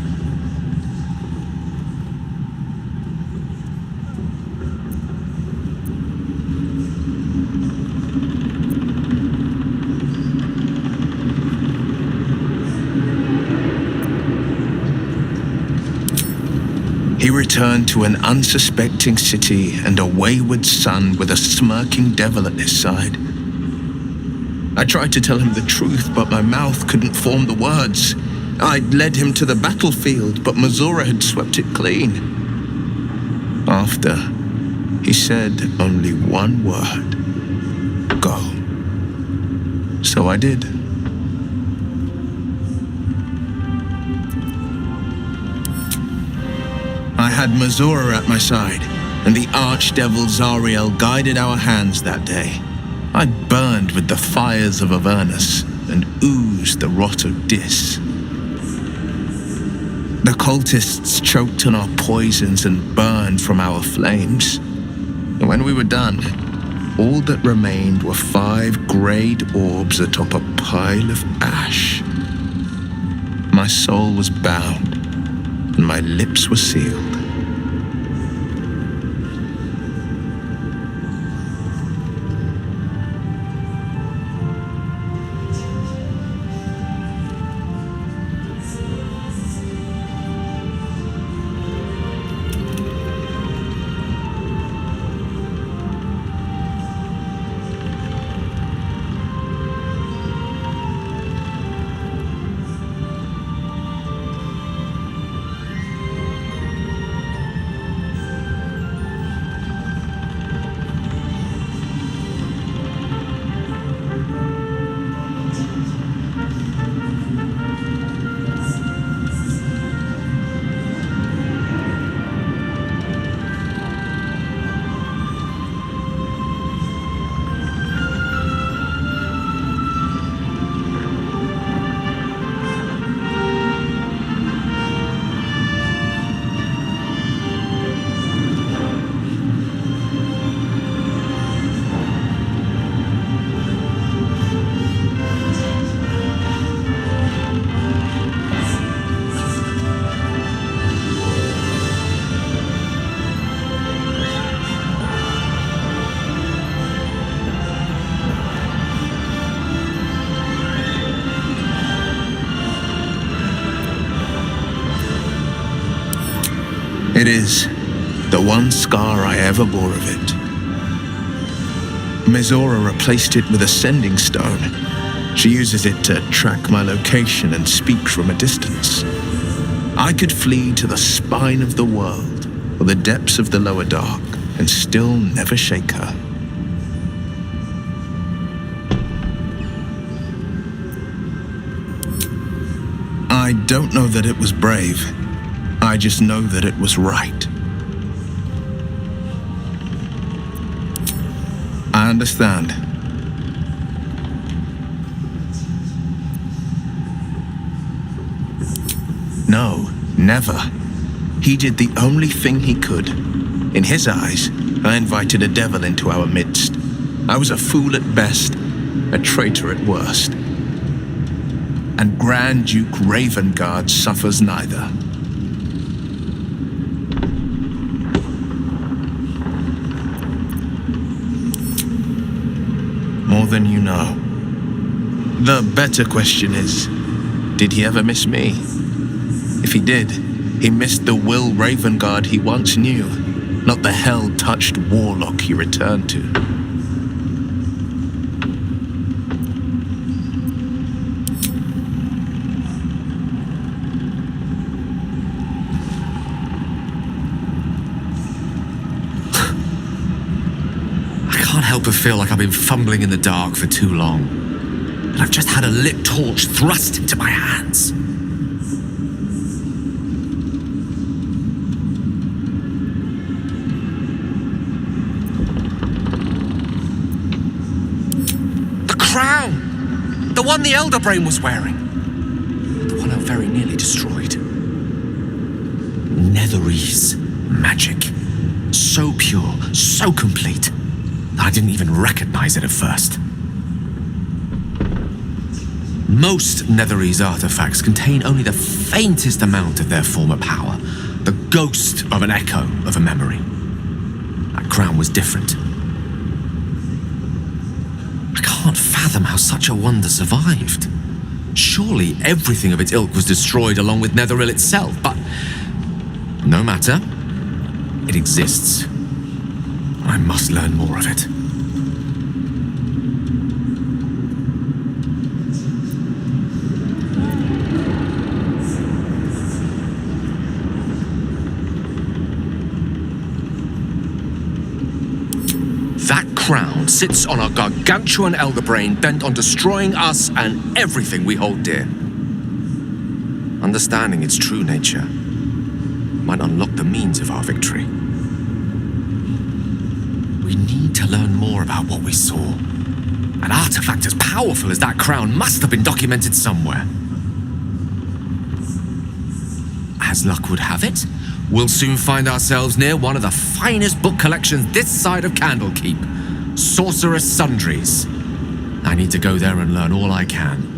He returned to an unsuspecting city and a wayward son with a smirking devil at his side. I tried to tell him the truth, but my mouth couldn't form the words. I'd led him to the battlefield, but Missoura had swept it clean. After, he said only 1 word. Go. So I did. I had Missoura at my side, and the archdevil Zariel guided our hands that day. I burned with the fires of Avernus and oozed the rot of Dis. The cultists choked on our poisons and burned from our flames. And when we were done, all that remained were 5 greyed orbs atop a pile of ash. My soul was bound, and my lips were sealed. is, the one scar I ever bore of it. Mezora replaced it with a sending stone. She uses it to track my location and speak from a distance. I could flee to the spine of the world or the depths of the lower dark and still never shake her. I don't know that it was brave. I just know that it was right. I understand. No, never. He did the only thing he could. In his eyes, I invited a devil into our midst. I was a fool at best, a traitor at worst. And Grand Duke Ravengard suffers neither. More than you know. The better question is, did he ever miss me? If he did, he missed the Will Ravengard he once knew, not the hell-touched warlock he returned to. I can't help but feel like I've been fumbling in the dark for too long. And I've just had a lit torch thrust into my hands. The crown! The one the Elder Brain was wearing. The one I very nearly destroyed. Netherese magic. So pure, so complete. I didn't even recognize it at first. Most Netherese artifacts contain only the faintest amount of their former power, the ghost of an echo of a memory. That crown was different. I can't fathom how such a wonder survived. Surely everything of its ilk was destroyed along with Netheril itself, but no matter. It exists. I must learn more of it. That crown sits on a gargantuan elder brain bent on destroying us and everything we hold dear. Understanding its true nature might unlock the means of our victory. We need to learn more about what we saw. An artifact as powerful as that crown must have been documented somewhere. As luck would have it, we'll soon find ourselves near one of the finest book collections this side of Candlekeep, Sorcerer's Sundries. I need to go there and learn all I can.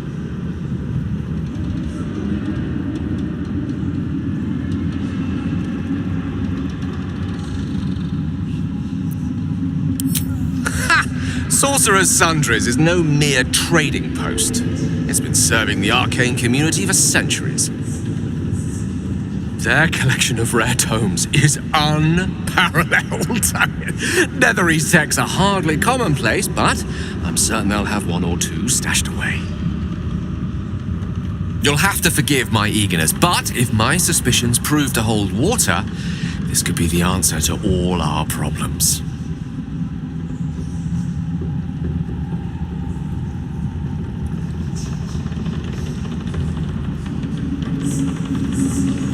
Sorcerer's Sundries is no mere trading post. It's been serving the arcane community for centuries. Their collection of rare tomes is unparalleled. Netherese texts are hardly commonplace, but I'm certain they'll have one or two stashed away. You'll have to forgive my eagerness, but if my suspicions prove to hold water, this could be the answer to all our problems.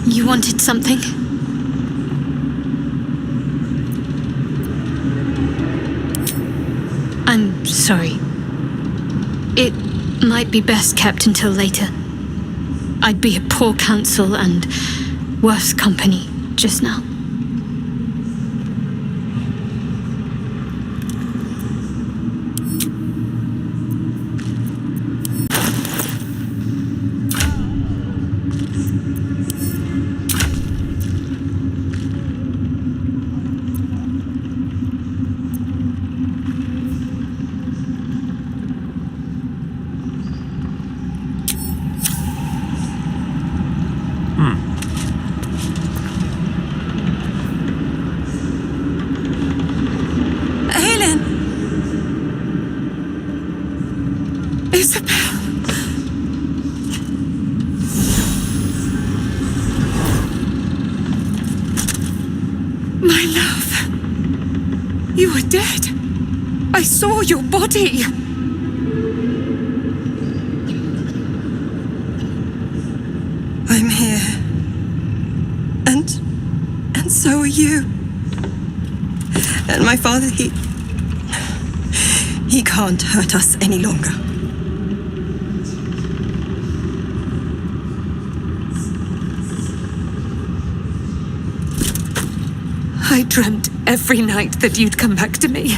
You wanted something? I'm sorry. It might be best kept until later. I'd be a poor counsel and worse company just now. You were dead. I saw your body. I'm here. And so are you. And my father, he can't hurt us any longer. I dreamt every night that you'd come back to me.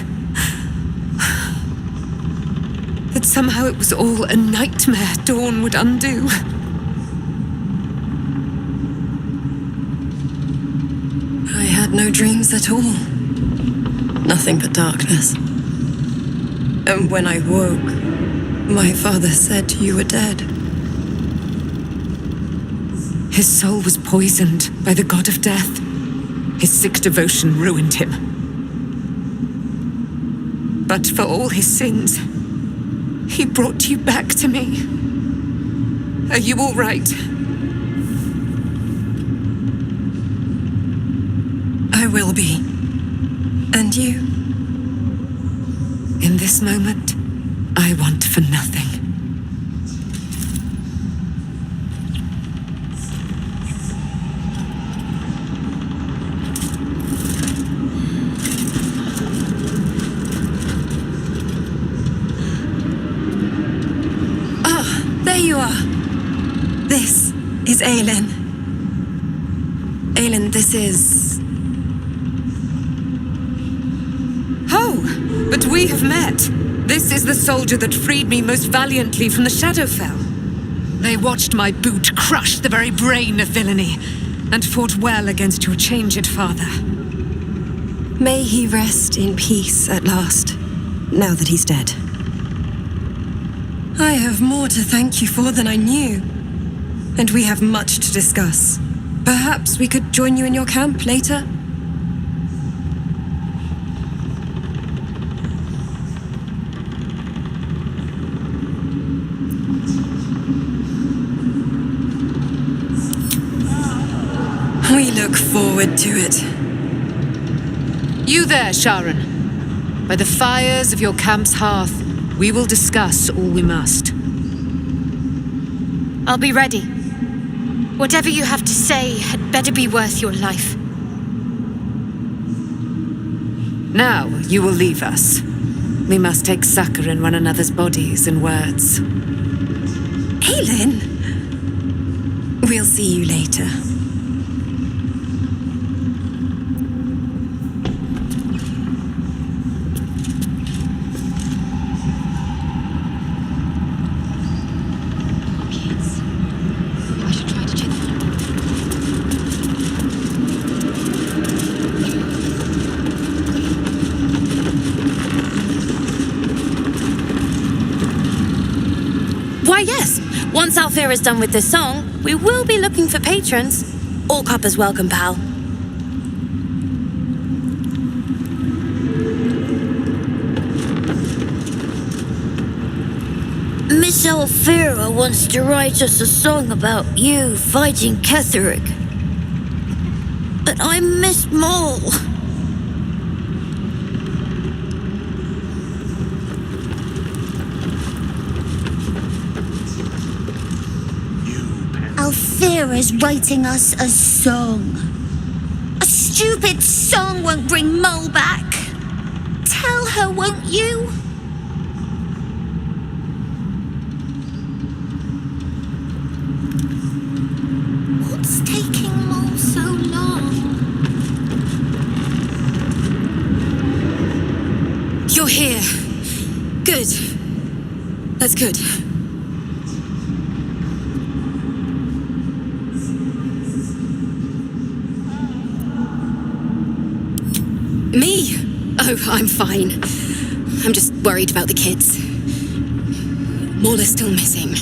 That somehow it was all a nightmare Dawn would undo. I had no dreams at all. Nothing but darkness. And when I woke, my father said you were dead. His soul was poisoned by the god of death. His sick devotion ruined him. But for all his sins, he brought you back to me. Are you all right? I will be. And you? In this moment, I want for nothing. There you are. This is Aelin. Aelin, this is... Oh, but we have met. This is the soldier that freed me most valiantly from the Shadowfell. They watched my boot crush the very brain of villainy, and fought well against your changed father. May he rest in peace at last, now that he's dead. I have more to thank you for than I knew. And we have much to discuss. Perhaps we could join you in your camp later? We look forward to it. You there, Sharon. By the fires of your camp's hearth, we will discuss all we must. I'll be ready. Whatever you have to say had better be worth your life. Now you will leave us. We must take succor in one another's bodies and words. Aelin! We'll see you later. Why, yes. Once Althea is done with this song, we will be looking for patrons. All coppers welcome, pal. Miss Althea wants to write us a song about you fighting Ketheric. But I missed Maul. Althea is writing us a song. A stupid song won't bring Mole back. Tell her, won't you? What's taking Mole so long? You're here. Good. That's good. Me? Oh, I'm fine. I'm just worried about the kids. Maul is still missing,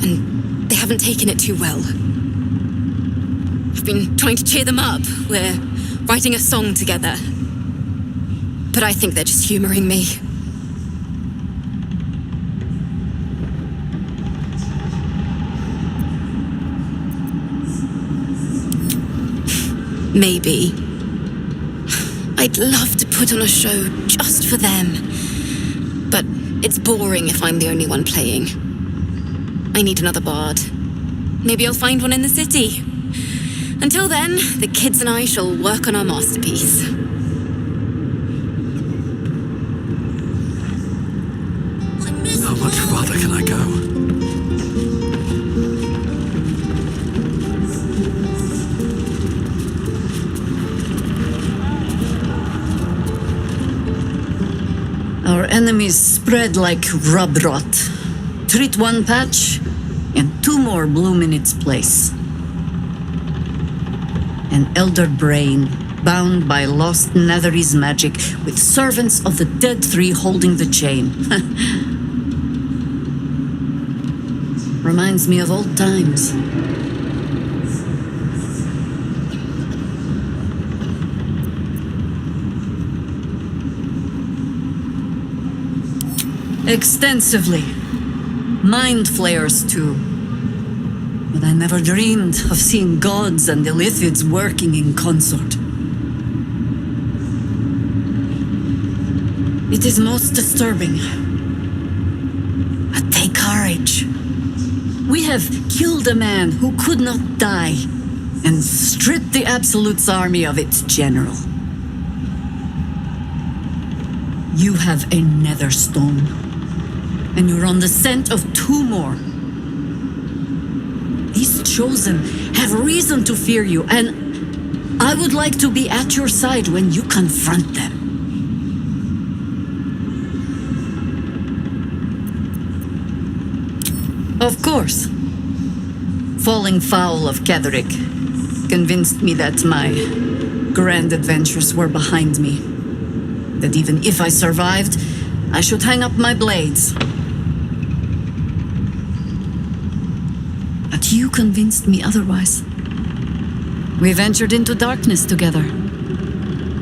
and they haven't taken it too well. I've been trying to cheer them up. We're writing a song together. But I think they're just humoring me. Maybe. I I'd love to put on a show just for them. But it's boring if I'm the only one playing. I need another bard. Maybe I'll find one in the city. Until then, the kids and I shall work on our masterpiece. How much farther can I go? Our enemies spread like rub rot. Treat one patch, and 2 more bloom in its place. An elder brain, bound by lost Netherese magic, with servants of the dead 3 holding the chain. Reminds me of old times. Extensively. Mind flayers, too. But I never dreamed of seeing gods and Illithids working in consort. It is most disturbing. But take courage. We have killed a man who could not die and stripped the Absolute's army of its general. You have a nether stone, and you're on the scent of 2 more. These chosen have reason to fear you, and I would like to be at your side when you confront them. Of course. Falling foul of Ketherick convinced me that my grand adventures were behind me. That even if I survived, I should hang up my blades. But you convinced me otherwise. We ventured into darkness together.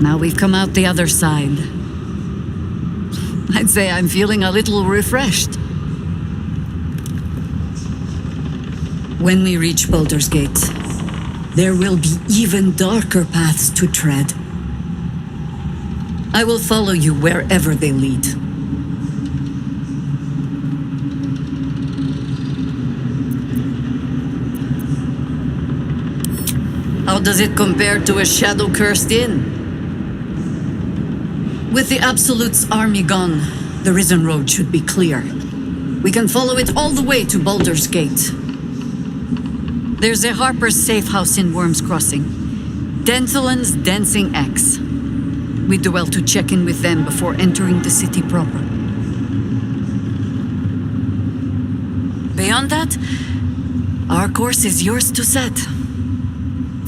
Now we've come out the other side. I'd say I'm feeling a little refreshed. When we reach Baldur's Gate, there will be even darker paths to tread. I will follow you wherever they lead. How does it compare to a shadow-cursed inn? With the Absolute's army gone, the Risen Road should be clear. We can follow it all the way to Baldur's Gate. There's a Harper's safe house in Worm's Crossing. Dentelan's Dancing Axe. We'd do well to check in with them before entering the city proper. Beyond that, our course is yours to set.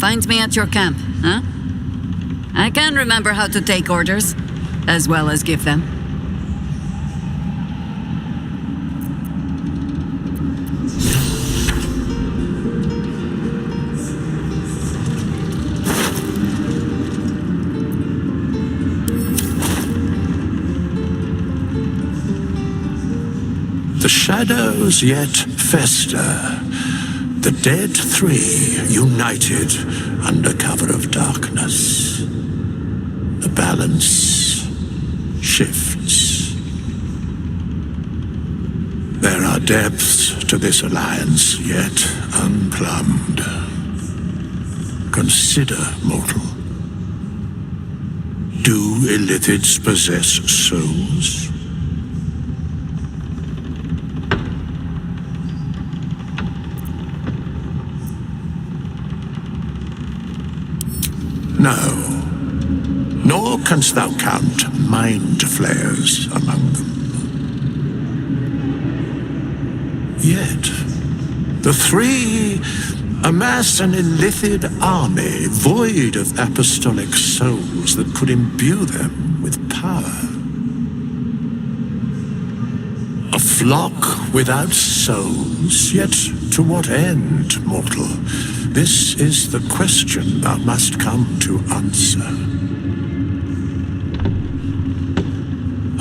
Find me at your camp, huh? I can remember how to take orders, as well as give them. The shadows yet fester. The dead 3 united under cover of darkness. The balance shifts. There are depths to this alliance yet unplumbed. Consider, mortal. Do Illithids possess souls? No, nor canst thou count mind flayers among them. Yet, the 3 amass an Illithid army void of apostolic souls that could imbue them with power. A flock without souls, yet to what end, mortal? This is the question thou must come to answer.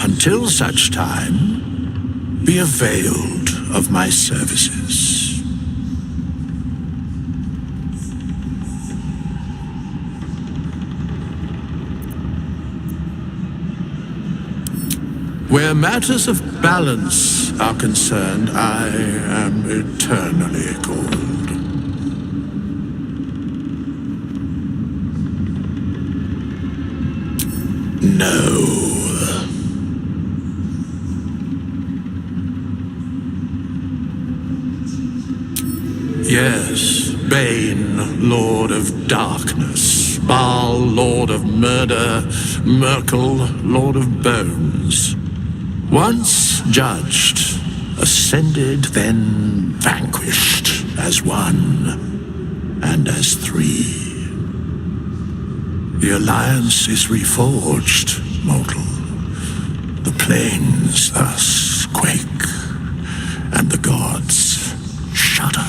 Until such time, be availed of my services. Where matters of balance are concerned, I am eternally cold. No. Yes, Bane, Lord of Darkness, Baal, Lord of Murder, Merkel, Lord of Bones. Once judged, ascended, then vanquished, as one, and as three. The alliance is reforged, mortal. The plains thus quake, and the gods shudder.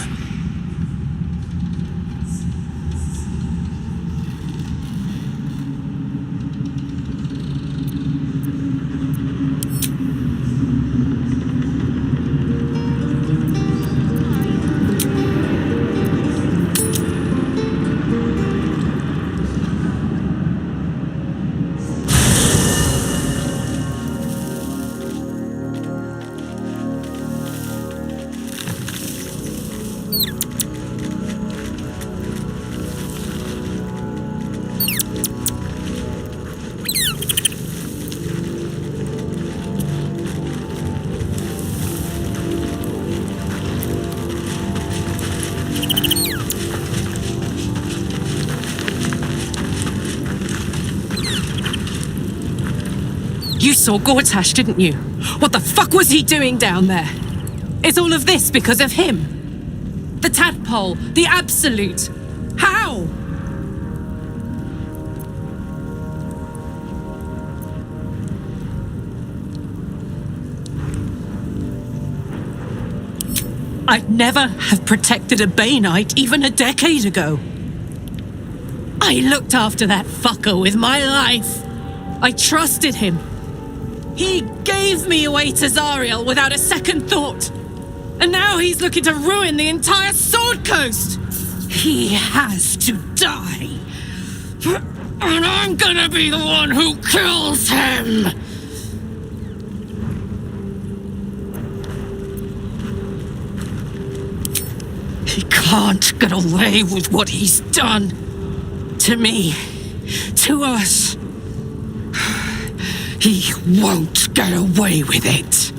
You saw Gortash, didn't you? What the fuck was he doing down there? Is all of this because of him? The tadpole, the absolute. How? I'd never have protected a Baneite even a decade ago. I looked after that fucker with my life. I trusted him. He gave me away to Zariel without a second thought. And now he's looking to ruin the entire Sword Coast. He has to die. And I'm gonna be the one who kills him. He can't get away with what he's done. To me. To us. He won't get away with it.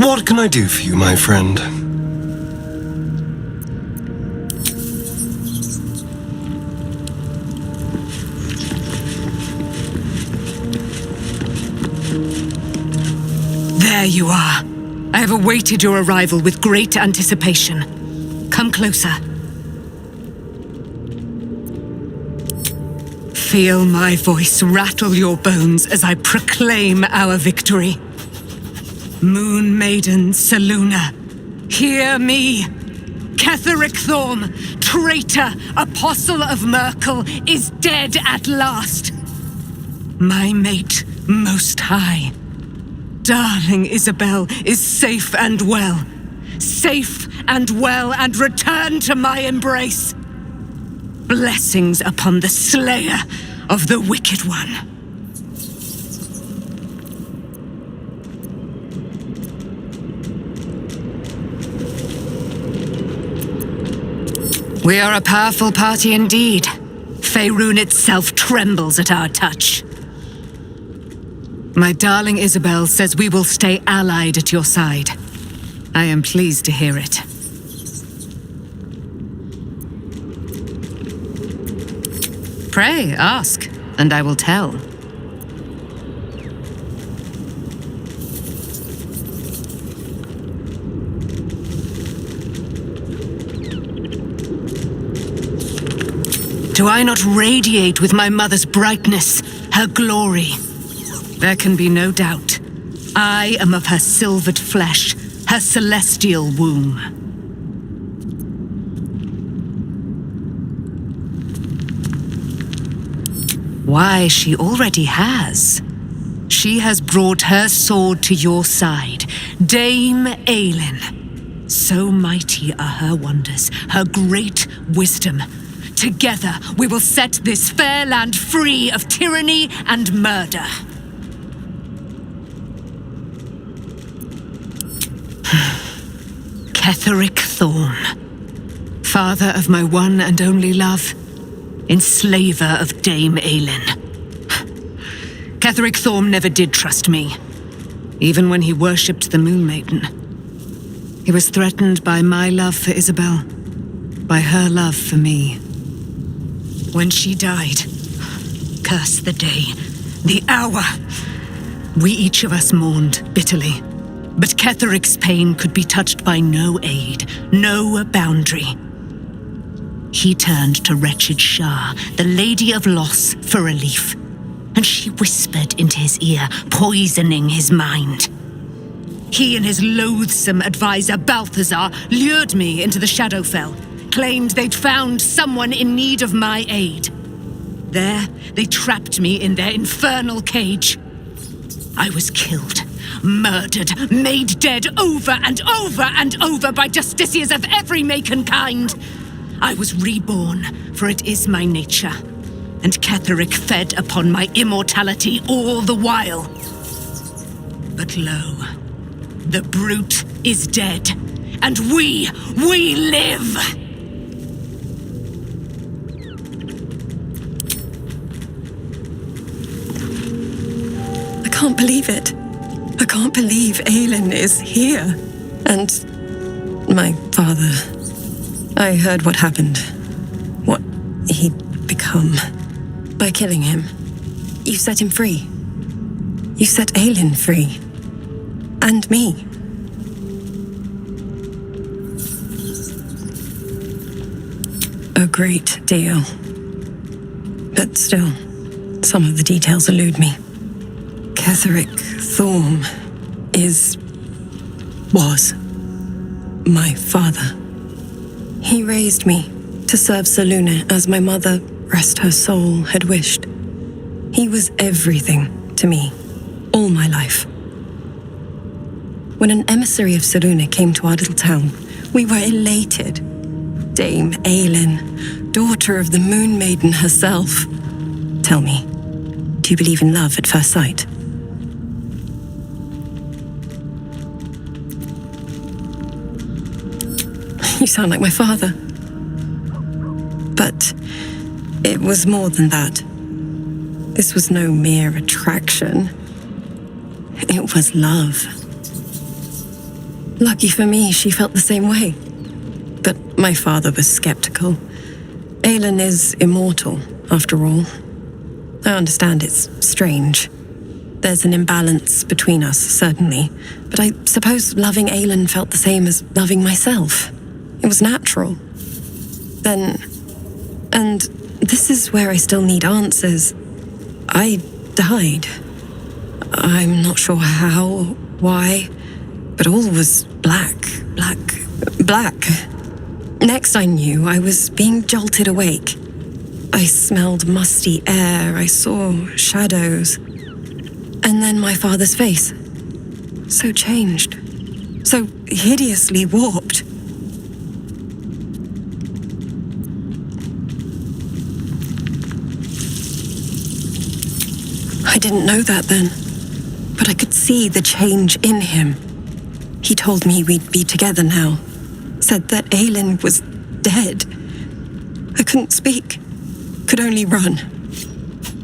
What can I do for you, my friend? There you are. I have awaited your arrival with great anticipation. Come closer. Feel my voice rattle your bones as I proclaim our victory. Moon Maiden Selûne, hear me. Ketheric Thorm, traitor, apostle of Merkel, is dead at last. My mate, Most High. Darling Isabel is safe and well. Safe and well, and returned to my embrace. Blessings upon the slayer of the Wicked One. We are a powerful party indeed. Faerun itself trembles at our touch. My darling Isabel says we will stay allied at your side. I am pleased to hear it. Pray, ask, and I will tell. Do I not radiate with my mother's brightness, her glory? There can be no doubt. I am of her silvered flesh, her celestial womb. Why, she already has. She has brought her sword to your side, Dame Aelin. So mighty are her wonders, her great wisdom. Together we will set this fair land free of tyranny and murder. Ketheric Thorm, father of my one and only love, enslaver of Dame Aelin. Ketheric Thorm never did trust me, even when he worshipped the Moon Maiden. He was threatened by my love for Isabel, by her love for me. When she died, curse the day, the hour, we each of us mourned bitterly. But Ketheric's pain could be touched by no aid, no boundary. He turned to wretched Shah, the Lady of Loss, for relief. And she whispered into his ear, poisoning his mind. He and his loathsome advisor, Balthazar, lured me into the Shadowfell, claimed they'd found someone in need of my aid. There, they trapped me in their infernal cage. I was killed, murdered, made dead over and over and over by justiciars of every make and kind. I was reborn, for it is my nature. And Ketheric fed upon my immortality all the while. But lo, the brute is dead, and we live! I can't believe it. I can't believe Aelin is here. And my father. I heard what happened. What he'd become. By killing him, you set him free. You set Aelin free. And me. A great deal. But still, some of the details elude me. Ketheric Thorm was my father. He raised me to serve Selûne as my mother, rest her soul, had wished. He was everything to me, all my life. When an emissary of Selûne came to our little town, we were elated. Dame Aelin, daughter of the Moon Maiden herself. Tell me, do you believe in love at first sight? You sound like my father. But it was more than that. This was no mere attraction. It was love. Lucky for me, she felt the same way. But my father was skeptical. Aelin is immortal, after all. I understand it's strange. There's an imbalance between us, certainly. But I suppose loving Aelin felt the same as loving myself. It was natural. And this is where I still need answers. I died. I'm not sure how, why, but all was black. Next I knew, I was being jolted awake. I smelled musty air, I saw shadows. And then my father's face. So changed. So hideously warped. I didn't know that then, but I could see the change in him. He told me we'd be together now, said that Aelin was dead. I couldn't speak, could only run.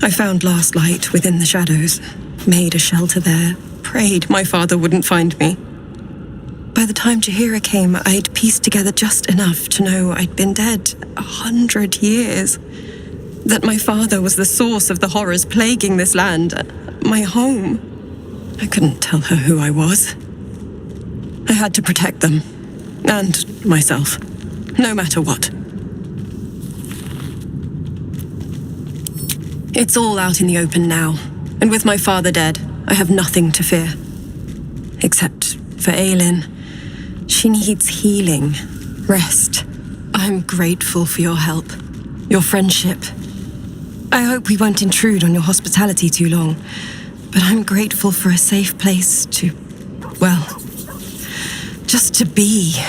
I found last light within the shadows, made a shelter there, prayed my father wouldn't find me. By the time Jaheira came, I'd pieced together just enough to know I'd been dead 100 years. That my father was the source of the horrors plaguing this land, my home. I couldn't tell her who I was. I had to protect them, and myself, no matter what. It's all out in the open now, and with my father dead, I have nothing to fear. Except for Aelin. She needs healing, rest. I'm grateful for your help, your friendship. I hope we won't intrude on your hospitality too long, but I'm grateful for a safe place to, well, just to be.